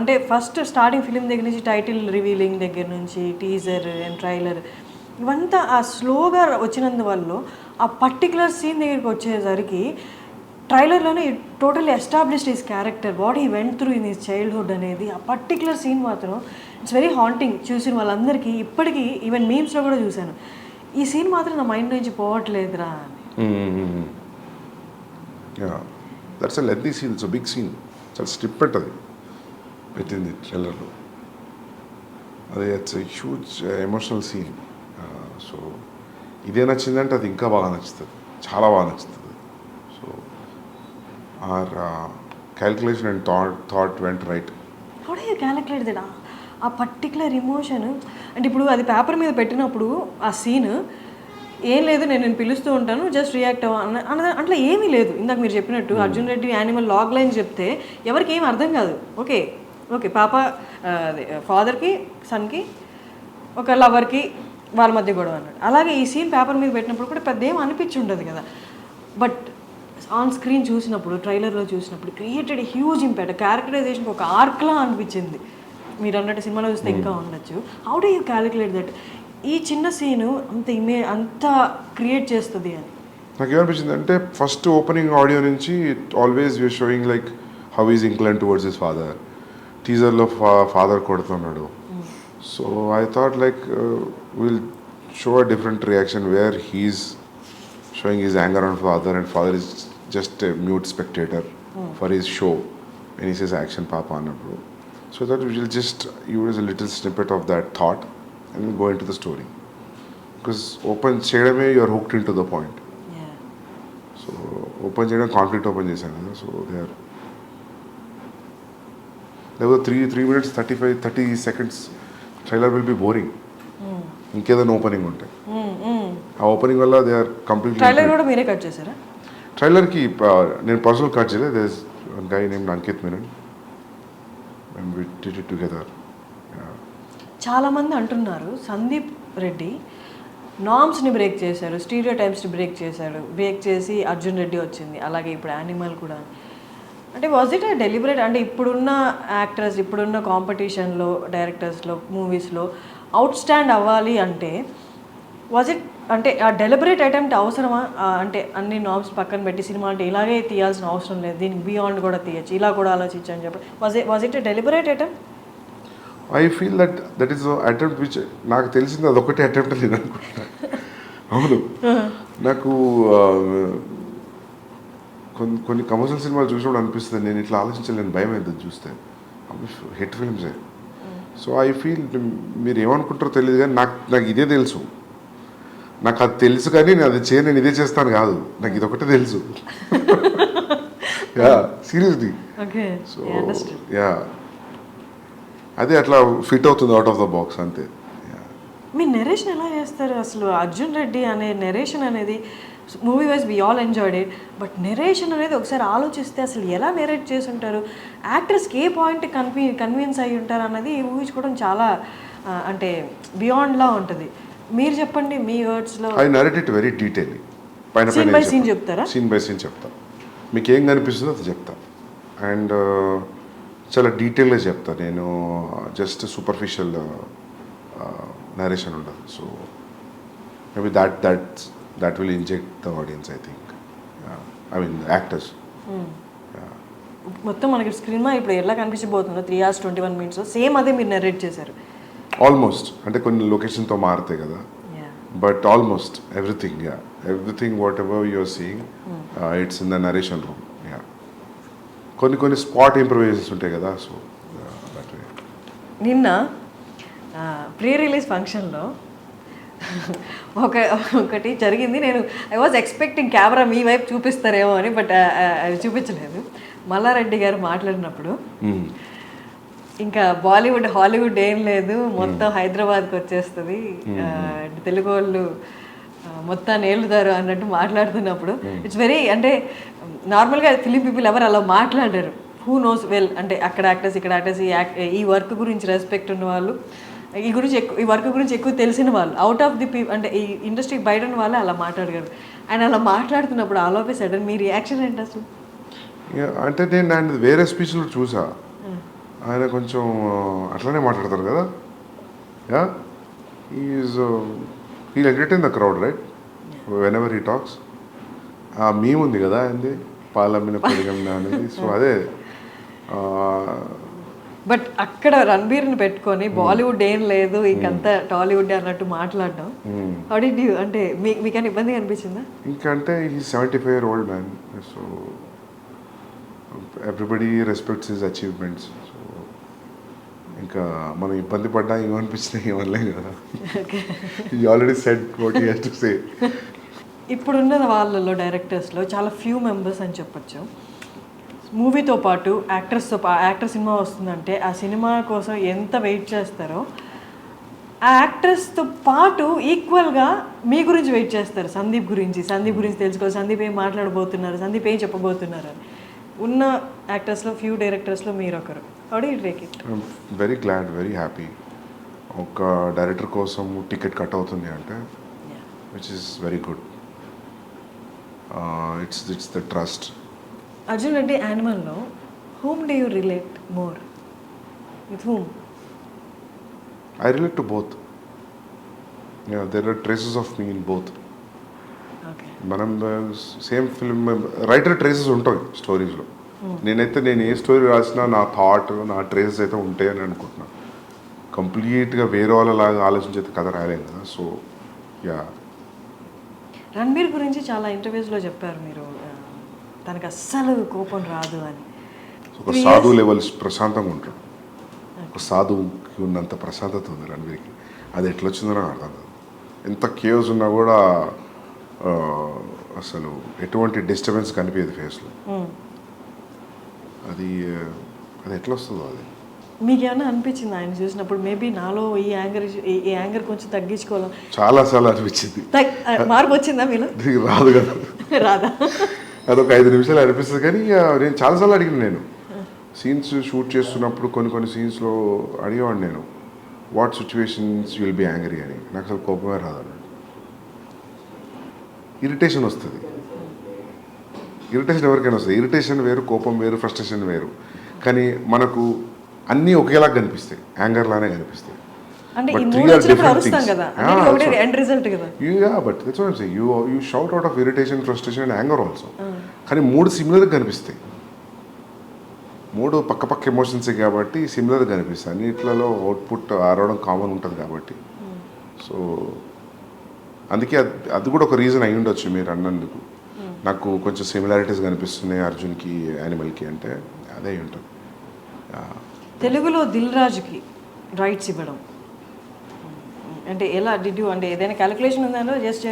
S1: అంటే ఫస్ట్ స్టార్టింగ్ ఫిలిం దగ్గర నుంచి టైటిల్ రివీలింగ్ దగ్గర నుంచి టీజర్ అండ్ ట్రైలర్ ఇవంతా ఆ స్లోగా వచ్చినందువల్ల ఆ పర్టికులర్ సీన్ దగ్గరికి వచ్చేసరికి ట్రైలర్లోనే totally established his character, what he went through in his childhood అనేది. ఆ పర్టికులర్ సీన్ మాత్రం ఇట్స్ వెరీ హాంటింగ్. చూసిన వాళ్ళందరికీ ఇప్పటికీ ఈవెన్ మీమ్స్లో కూడా చూశాను, ఈ సీన్ మాత్రం నా మైండ్ నుంచి పోవట్లేదురా అని.
S3: That's a lengthy scene, it's a big scene, చాలా స్ట్రిప్ అది పెట్టింది ట్రైలర్లో. అది it's a huge emotional scene. So ఇదే నచ్చిందంటే అది ఇంకా బాగా నచ్చుతుంది, చాలా బాగా నచ్చుతుంది. So our calculation and thought went right.
S1: How do you calculate that? ఆ పర్టికులర్ ఎమోషన్ అంటే ఇప్పుడు అది పేపర్ మీద పెట్టినప్పుడు ఆ సీన్ ఏం లేదు, నేను పిలుస్తూ ఉంటాను జస్ట్ రియాక్ట్ అన్న అట్లా ఏమీ లేదు. ఇందాక మీరు చెప్పినట్టు Arjun Reddy Animal logline చెప్తే ఎవరికి ఏం అర్థం కాదు. ఓకే పాప ఫాదర్కి సన్కి ఒక లవర్కి వాళ్ళ మధ్య గొడవ అన్నాడు. అలాగే ఈ సీన్ పేపర్ మీద పెట్టినప్పుడు కూడా పెద్ద ఏం అనిపించి ఉండదు కదా. బట్ ఆన్ స్క్రీన్ చూసినప్పుడు, ట్రైలర్లో చూసినప్పుడు క్రియేటెడ్ హ్యూజ్ ఇంపాక్ట్. క్యారెక్టరైజేషన్కి ఒక ఆర్క్లా అనిపించింది. మీరు అన్నట్టు సినిమాలో చూస్తే ఇంకా ఉండొచ్చు. How do you calculate that ఈ చిన్న సీను అంత క్రియేట్ చేస్తుంది అని?
S3: నాకు ఏమనిపించింది అంటే, ఫస్ట్ ఓపెనింగ్ ఆడియో నుంచి always your showing like how is incline towards his father. టీజర్లో ఫాదర్ కొడుతున్నాడు. So I thought like we'll show a different reaction where he's showing his anger on father and father is just a mute spectator for his show when he says action papa annappudu. So that we will just use a little snippet of that thought and then go into the story. Because open cheyadame you are hooked into the point.
S1: Yeah.
S3: So open cheyadam conflict open chesanu kada. So there were 3 minutes 30 seconds trailer will be boring. ఇంకేదైనా ఓపెనింగ్ ఉంటాయి. ఆ ఓపెనింగ్ వల్ల దే ఆర్ కంప్లీట్లీ.
S1: ట్రైలర్ కూడా మీరే కట్ చేశారా?
S3: ట్రైలర్కి నేను పర్సనల్ కట్ చేయలేదు. There is one guy named Ankit Menon and we did it together.
S1: చాలామంది అంటున్నారు సందీప్ రెడ్డి నామ్స్ని బ్రేక్ చేశాడు, స్టీరియో టైప్స్ని బ్రేక్ చేసి అర్జున్ రెడ్డి వచ్చింది, అలాగే ఇప్పుడు యానిమల్ కూడా. అంటే వాజ్ ఇట్ డెలిబరేట్? అంటే ఇప్పుడున్న యాక్టర్స్, ఇప్పుడున్న కాంపిటీషన్లో, డైరెక్టర్స్లో, మూవీస్లో అవుట్ స్టాండ్ అవ్వాలి అంటే వాజ్ ఇట్ అంటే ఆ డెలిబరేట్ అటెంప్ట్ అవసరమా? అంటే అన్ని నామ్స్ పక్కన పెట్టి సినిమా అంటే ఇలాగే తీయాల్సిన అవసరం లేదు, దీనికి బియాండ్ కూడా తీయచ్చు, ఇలా కూడా ఆలోచించు అని చెప్పి was it deliberate attempt?
S3: I feel that is attempt which నాకు తెలిసింది అదొకటే అటెంప్ట్ నేను అనుకుంటున్నా. అవును, నాకు కొన్ని కమర్షియల్ సినిమాలు చూసినప్పుడు అనిపిస్తుంది నేను ఇట్లా ఆలోచించలేను, భయం అవుతుంది చూస్తే. హిట్ ఫిల్మ్సే. సో ఐ ఫీల్ మీరు ఏమనుకుంటారో తెలియదు కానీ నాకు ఇదే తెలుసు. నాకు అది తెలుసు కానీ నేను అది నేను ఇదే చేస్తాను కాదు, నాకు ఇదొకటే తెలుసు. Yeah, seriously. సో యా, అదే అట్లా ఫిట్ అవుతుంది అవుట్ ఆఫ్ ద బాక్స్ అంతే.
S1: మీ నెరేషన్ ఎలా చేస్తారు అసలు? అర్జున్ రెడ్డి అనే నెరేషన్ అనేది movie wise we all enjoyed it, but narration అనేది ఒకసారి ఆలోచిస్తే అసలు ఎలా నెరేట్ చేసి ఉంటారు, యాక్టర్స్కి ఏ పాయింట్ కన్విన్స్ అయ్యి ఉంటారు అన్నది ఊహించుకోవడం చాలా అంటే బియాండ్లా ఉంటుంది. మీరు చెప్పండి మీ వర్డ్స్లో.
S3: I narrate it very detail,
S1: scene by scene చెప్తారా?
S3: సీన్ బై సీన్ చెప్తా, మీకు ఏం కనిపిస్తుందో అది చెప్తా. అండ్ చాలా డీటెయిల్గా చెప్తా నేను, జస్ట్ సూపర్ఫిషియల్ నరేషన్ ఉండదు. So maybe that will inject the audience, I think. I mean, actors.
S1: మొత్తం మనకి స్క్రీన్ మీద ఇప్పుడు ఎలా కనిపించబోతుందో 3 hours 21 minutes సేమ్ అదే మీరు నరేట్ చేశారు
S3: ఆల్మోస్ట్. అంటే కొన్ని లొకేషన్తో మారుతాయి కదా, but almost everything whatever you're seeing it's in the narration room. కొన్ని స్పాట్ ఇంప్రూవైజేషన్స్ ఉంటాయి కదా. సో
S1: నిన్న ప్రీ రిలీజ్ ఫంక్షన్లో ఒకటి జరిగింది. నేను ఐ వాజ్ ఎక్స్పెక్టింగ్ కెమెరా మీ వైపు చూపిస్తారేమో అని, బట్ అది చూపించలేదు. మల్లారెడ్డి గారు మాట్లాడినప్పుడు ఇంకా బాలీవుడ్ హాలీవుడ్ ఏం లేదు, మొత్తం హైదరాబాద్కి వచ్చేస్తుంది, తెలుగు వాళ్ళు మొత్తాన్ని ఏలుతారు అన్నట్టు మాట్లాడుతున్నప్పుడు ఇట్స్ వెరీ అంటే నార్మల్గా ఫిలిం పీపుల్ ఎవరు అలా మాట్లాడారు. హూ నోస్ వెల్ అంటే అక్కడ యాక్టర్స్ ఇక్కడ యాక్టర్స్ ఈ వర్క్ గురించి రెస్పెక్ట్ ఉన్న వాళ్ళు, ఈ వర్క్ గురించి ఎక్కువ తెలిసిన వాళ్ళు, అవుట్ ఆఫ్ ది అంటే ఈ ఇండస్ట్రీకి బయట ఉన్న వాళ్ళే అలా మాట్లాడగలరు. ఆయన అలా మాట్లాడుతున్నప్పుడు all of a sudden me reaction ఏంటి అసలు?
S3: అంటే నేను ఆయన వేరే స్పీచ్లో చూసా, ఆయన కొంచెం అట్లానే మాట్లాడతారు కదా. Yeah, he entertain the crowd right when ever he talks. ఆ మీమ్ ఉంది కదా ఆయనది, పాలమ్మిన పొడిగమ్మిన అనేది. సో అదే.
S1: బట్ అక్కడ రణబీర్ని పెట్టుకొని బాలీవుడ్ ఏం లేదు ఇంకంతా టాలీవుడ్ అన్నట్టు మాట్లాడడం అంటే మీకైనా ఇబ్బందిగా అనిపించిందా?
S3: ఇంకంటే ఈ 75 year old man, so everybody respects his achievements. So ఇంకా మనం ఇబ్బంది పడ్డా ఏమనిపించినా ఏమనలేం కదా. He already said what he has to say.
S1: ఇప్పుడున్న వాళ్ళలో డైరెక్టర్స్లో చాలా ఫ్యూ మెంబర్స్ అని చెప్పొచ్చు. మూవీతో పాటు యాక్టర్ సినిమా వస్తుందంటే ఆ సినిమా కోసం ఎంత వెయిట్ చేస్తారో ఆ యాక్టర్స్తో పాటు ఈక్వల్గా మీ గురించి వెయిట్ చేస్తారు. సందీప్ గురించి తెలుసుకోవాలి, సందీప్ ఏం మాట్లాడబోతున్నారు, సందీప్ ఏం చెప్పబోతున్నారు అని. ఉన్న యాక్టర్స్లో ఫ్యూ డైరెక్టర్స్లో మీరు ఒకరు. How do you take it?
S3: Very glad, very happy. ఒక డైరెక్టర్ కోసం టికెట్ కట్ అవుతుంది అంటే which is very good. It's the trust.
S1: Arjun Reddy యానిమల్లో whom do you relate more? With whom?
S3: I relate to both. Yeah, there are traces of me in both.
S1: Okay.
S3: మనం సేమ్ ఫిల్మ్ రైటర్ ట్రేసెస్ ఉంటాయి స్టోరీస్లో. నేను ఏ స్టోరీ రాసినా నా థాట్, నా ట్రేసెస్ అయితే ఉంటాయి అని అనుకుంటున్నాను. కంప్లీట్గా వేరే వాళ్ళలాగా ఆలోచించేది కథ రాయలేం కదా. So yeah.
S1: రణబీర్ గురించి చాలా ఇంటర్వ్యూస్లో చెప్పారు మీరు, తనకు అస్సలు కోపం రాదు అని.
S3: ఒక సాధు లెవెల్స్ ప్రశాంతంగా ఉంటాడు. ఒక సాధువుకి ఉన్నంత ప్రశాంతత ఉంది రణవీర్కి. అది ఎట్లా వచ్చిందో నాకు అర్థం కాదు. ఎంత కేవ్స్ ఉన్నా కూడా అసలు ఎటువంటి డిస్టర్బెన్స్ కనిపించదు ఫేస్లో. అది అది ఎట్లా వస్తుందో అది.
S1: మీకేమైనా అనిపించింది ఆయన చూసినప్పుడు మేబీ నాలో ఈ యాంగర్ కొంచెం తగ్గించుకోవాలి?
S3: చాలాసార్లు అనిపించింది.
S1: మార్పు వచ్చిందా మీలో?
S3: రాదు కదా,
S1: రాదా?
S3: అదొక 5 నిమిషాలు అనిపిస్తుంది. కానీ నేను చాలాసార్లు అడిగిన, నేను సీన్స్ షూట్ చేస్తున్నప్పుడు కొన్ని సీన్స్లో అడిగేవాడిని నేను, what situations will be angry అని. నాకు అసలు కోపమే రాదు, ఇరిటేషన్ వస్తుంది. ఇరిటేషన్ ఎవరికైనా వస్తుంది. ఇరిటేషన్ వేరు, కోపం వేరు, ఫ్రస్ట్రేషన్ వేరు. కానీ మనకు అన్నీ ఒకేలా కనిపిస్తాయి, యాంగర్ లానే కనిపిస్తాయి.
S1: అంటే ఈ మూడు వచ్చినప్పుడు అరుస్తాం కదా, ఒకటి ఎండ్ రిజల్ట్ కదా.
S3: But that's what I'm saying, you shout out of irritation, frustration and anger also. కానీ 3 సిమిలర్గా కనిపిస్తాయి. 3 పక్క ఎమోషన్సే కాబట్టి సిమిలర్గా కనిపిస్తాయి. అన్నిట్లలో అవుట్పుట్ ఆరవడం కామన్ ఉంటుంది కాబట్టి. సో అందుకే అది కూడా ఒక రీజన్ అయి ఉండొచ్చు మీరు అన్నందుకు. నాకు కొంచెం సిమిలారిటీస్ కనిపిస్తున్నాయి అర్జున్కి, యానిమల్కి అంటే అదే అయి ఉంటుంది.
S1: తెలుగులో దిల్ రాజుకి రైట్స్ ఇవ్వడం అంటే ఎలా డిడ్ యూ, అంటే ఏదైనా క్యాలిక్యులేషన్ ఉందా? జస్ట్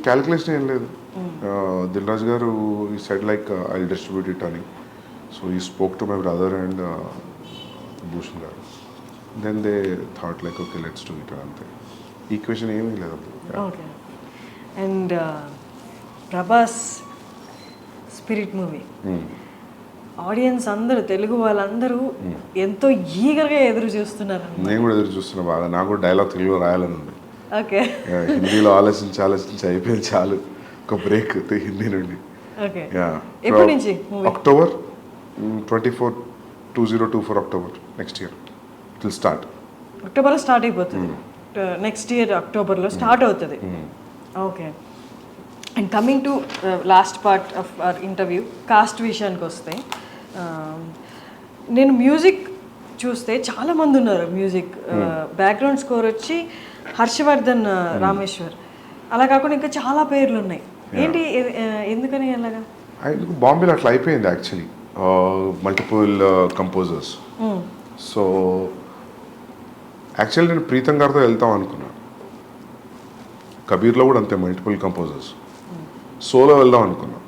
S3: క్యాలిక్యులేషన్ ఏం లేదు. దిల్ రాజు గారు he said like I distribute it అని. So he spoke to my brother and Bhushan గారు. Then they thought like okay let's do it అంతే. ఈక్వేషన్ ఏమీ లేదు.
S1: Okay. And Prabhas Spirit movie audience అందరూ, తెలుగు వాళ్ళందరూ ఎంతో ఈగర్గా ఎదురు చూస్తున్నారు.
S3: నేను కూడా ఎదురు చూస్తున్నా బాగా. నాకు కూడా డైలాగ్ తెలుగులో రాయాలని ఉంది.
S1: ఓకే.
S3: హిందీలో ఆలోచించి అయిపోయింది, చాలు. ఒక బ్రేక్ హిందీ నుండి.
S1: ఓకే. ఎప్పటి నుంచి?
S3: October 24, 2024 October next year it will start.
S1: అక్టోబర్లో స్టార్ట్ అయిపోతుంది. నెక్స్ట్ ఇయర్ అక్టోబర్లో స్టార్ట్ అవుతుంది. Okay. And coming to last part of our interview, cost విషయానికి వస్తే, నేను మ్యూజిక్ చూస్తే చాలామంది ఉన్నారు. మ్యూజిక్ బ్యాక్గ్రౌండ్ స్కోర్ వచ్చి హర్షవర్ధన్ రామేశ్వర్, అలా కాకుండా ఇంకా చాలా పేర్లు ఉన్నాయి. ఏంటి, ఎందుకని అలాగా?
S3: బాంబేలో అట్లా అయిపోయింది actually, multiple composers. So actually నేను ప్రీతం గారితో వెళ్తాం అనుకున్నాను. కబీర్లో కూడా అంతే, మల్టిపుల్ కంపోజర్స్. సోలో వెళ్దాం అనుకున్నాం.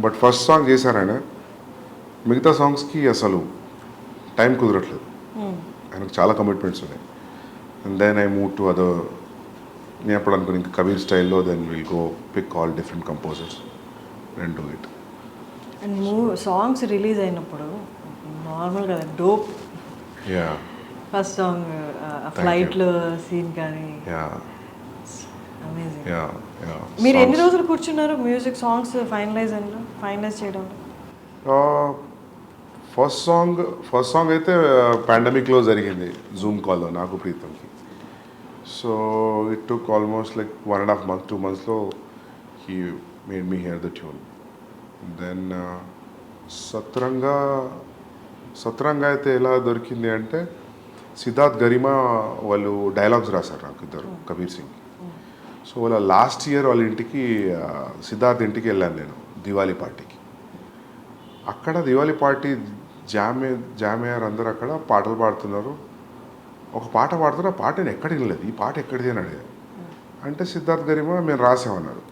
S3: బట్ ఫస్ట్ సాంగ్ చేశారు ఆయన. మిగతా సాంగ్స్కి అసలు టైం కుదరట్లేదు, ఆయనకు చాలా కమిట్మెంట్స్ ఉన్నాయి. And then I move to other. నేను అప్పుడు అనుకున్నాను ఇంకా కబీర్ స్టైల్లో, then will go pick all different composers and do it.
S1: And songs release అయినప్పుడు నార్మల్ కదా, డోప్.
S3: యా,
S1: ఫస్ట్ సాంగ్ ఫ్లైట్లో సీన్ కానీ అమేజింగ్. మీరు ఎన్ని రోజులు కూర్చున్నారు మ్యూజిక్ సాంగ్స్ ఫైనలైజ్ చేయడంలో?
S3: ఫస్ట్ సాంగ్ అయితే పాండమిక్లో జరిగింది, జూమ్ కాల్లో నాకు ప్రీతంకి. So it took almost like 1.5 months, 2 monthsలో he made me here the tune. Then సత్రంగా అయితే ఎలా దొరికింది అంటే, సిద్ధార్థ్ గరిమా వాళ్ళు డైలాగ్స్ రాశారు నాకు ఇద్దరు, కబీర్ సింగ్. సో వాళ్ళ లాస్ట్ ఇయర్ వాళ్ళ ఇంటికి, సిద్ధార్థ్ ఇంటికి వెళ్ళాను నేను దివాళీ పార్టీకి. అక్కడ దివాళీ పార్టీ జామ్ అయ్యారు అందరు, అక్కడ పాటలు పాడుతున్నారు. ఒక పాట పాడుతున్నారు, ఆ పాట నేను ఎక్కడ వినలేదు, ఈ పాట ఎక్కడిది అని అడిగాను. అంటే సిద్ధార్థ్ గరిమా మేము రాసామన్నారు.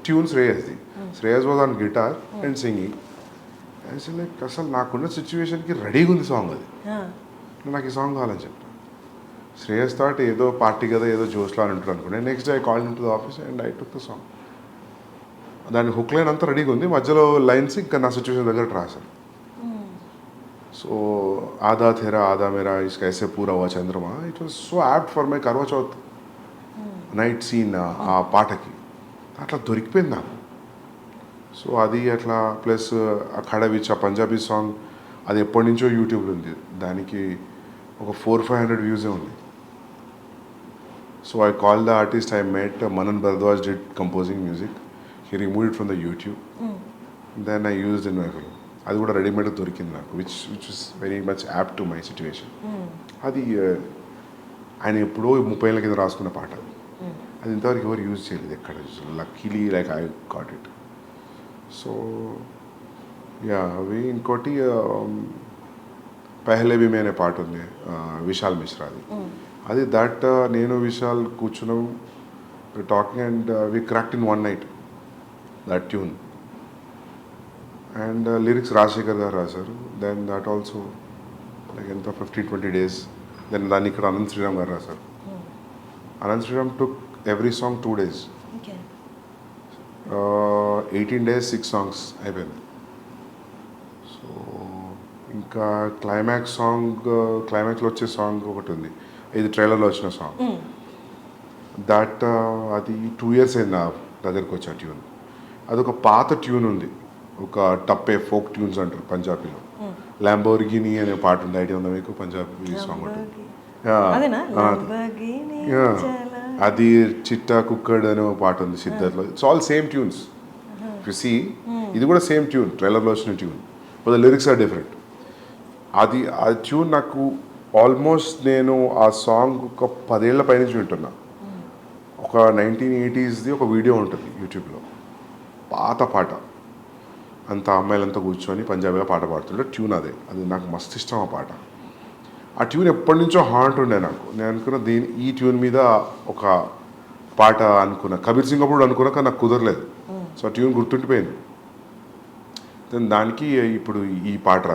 S3: ట్యూన్ శ్రేయస్ది. Shreyas was on guitar and singing. Like అసలు నాకున్న సిచ్యువేషన్కి రెడీగా ఉంది సాంగ్. అది నాకు ఈ సాంగ్ కావాలని చెప్పాను. శ్రేయస్ థాట్ ఏదో పార్టీ కదా, ఏదో జోష్లో అని ఉంటారు అనుకున్నాను. Next day I called in to the office and I took the song. దాని హుక్ లైన్ అంతా రెడీగా ఉంది, మధ్యలో లైన్స్ ఇంకా నా సిచ్యువేషన్ దగ్గర రాశాను. సో ఆదా థేరా ఆదా మేరా ఇస్కా ఐసే పూరా హువా చంద్రమా, it was so apt for my Karva Chauth night scene. ఆ పాటకి అట్లా దొరికిపోయింది నాకు. సో అది అట్లా, ప్లస్ ఆ ఖడవిచ్, ఆ పంజాబీ సాంగ్, అది ఎప్పటి నుంచో యూట్యూబ్లో ఉంది. దానికి ఒక 400-500 వ్యూసే ఉంది. So I called the artist I met. Manan Bharadwaj did composing music. He removed it from the YouTube. Then I used in my film. అది కూడా రెడీమేడ్ దొరికింది నాకు, which is very much apt to my situation. అది ఆయన ఎప్పుడో 30 ఏళ్ళ కింద రాసుకున్న పాట. అది ఇంతవరకు ఎవరు యూజ్ చేయలేదు ఎక్కడ. Luckily like I got it. So yeah అవి ఇంకోటి పెహ్లే భీ మే అనే పాట ఉంది విశాల్ మిశ్రాది. అది దట్ నేను విశాల్ కూర్చున్నాం talking and we cracked in one night that tune. And lyrics Rajasekhar garu రాశారు. దెన్ దట్ ఆల్సో లైక్ ఎంత 15-20 days. దెన్ దాన్ని ఇక్కడ అనంత్ శ్రీరామ్ గారు రాశారు. Anant Sriram took every song 2 days. 18 days 6 songs అయిపోయింది. సో ఇంకా క్లైమాక్స్లో వచ్చే సాంగ్ ఒకటి ఉంది, ఇది ట్రైలర్లో వచ్చిన సాంగ్. దట్ అది 2 years అయింది నా దగ్గరికి వచ్చి ఆ ట్యూన్. అదొక పాత ట్యూన్ ఉంది, ఒక టప్పే ఫోక్ ట్యూన్స్ అంటారు పంజాబీలో. ల్యాంబోర్గిని అనే పాట ఉంది, ఐడియా ఉందా మీకు? పంజాబీ సాంగ్ ఉంటుంది. అది చిట్టా కుక్కడ్ అనే ఒక పాట ఉంది సిద్ధార్థ్లో. It's all same tunes. You see ఇది కూడా సేమ్ ట్యూన్, ట్రైలర్లో వచ్చిన tune, but the lyrics are different. అది ఆ ట్యూన్ నాకు ఆల్మోస్ట్ నేను ఆ సాంగ్ ఒక 10 ఏళ్ల పైనుంచి వింటున్నా. ఒక 1980sది ఒక వీడియో ఉంటుంది యూట్యూబ్లో, పాత పాట, అంత అమ్మాయిలంతా కూర్చొని పంజాబీలో పాట పాడుతుంటే ట్యూన్ అది నాకు మస్తు ఇష్టం ఆ పాట. ఆ ట్యూన్ ఎప్పటి నుంచో హాంట్ ఉండే నాకు. నేను అనుకున్న ఈ ట్యూన్ మీద ఒక పాట అనుకున్నా, కబీర్ సింగ్ అప్పుడు అనుకున్నా, కానీ నాకు కుదరలేదు. సో ఆ ట్యూన్ గుర్తుండిపోయింది. దానికి ఇప్పుడు ఈ పాట రాశాను.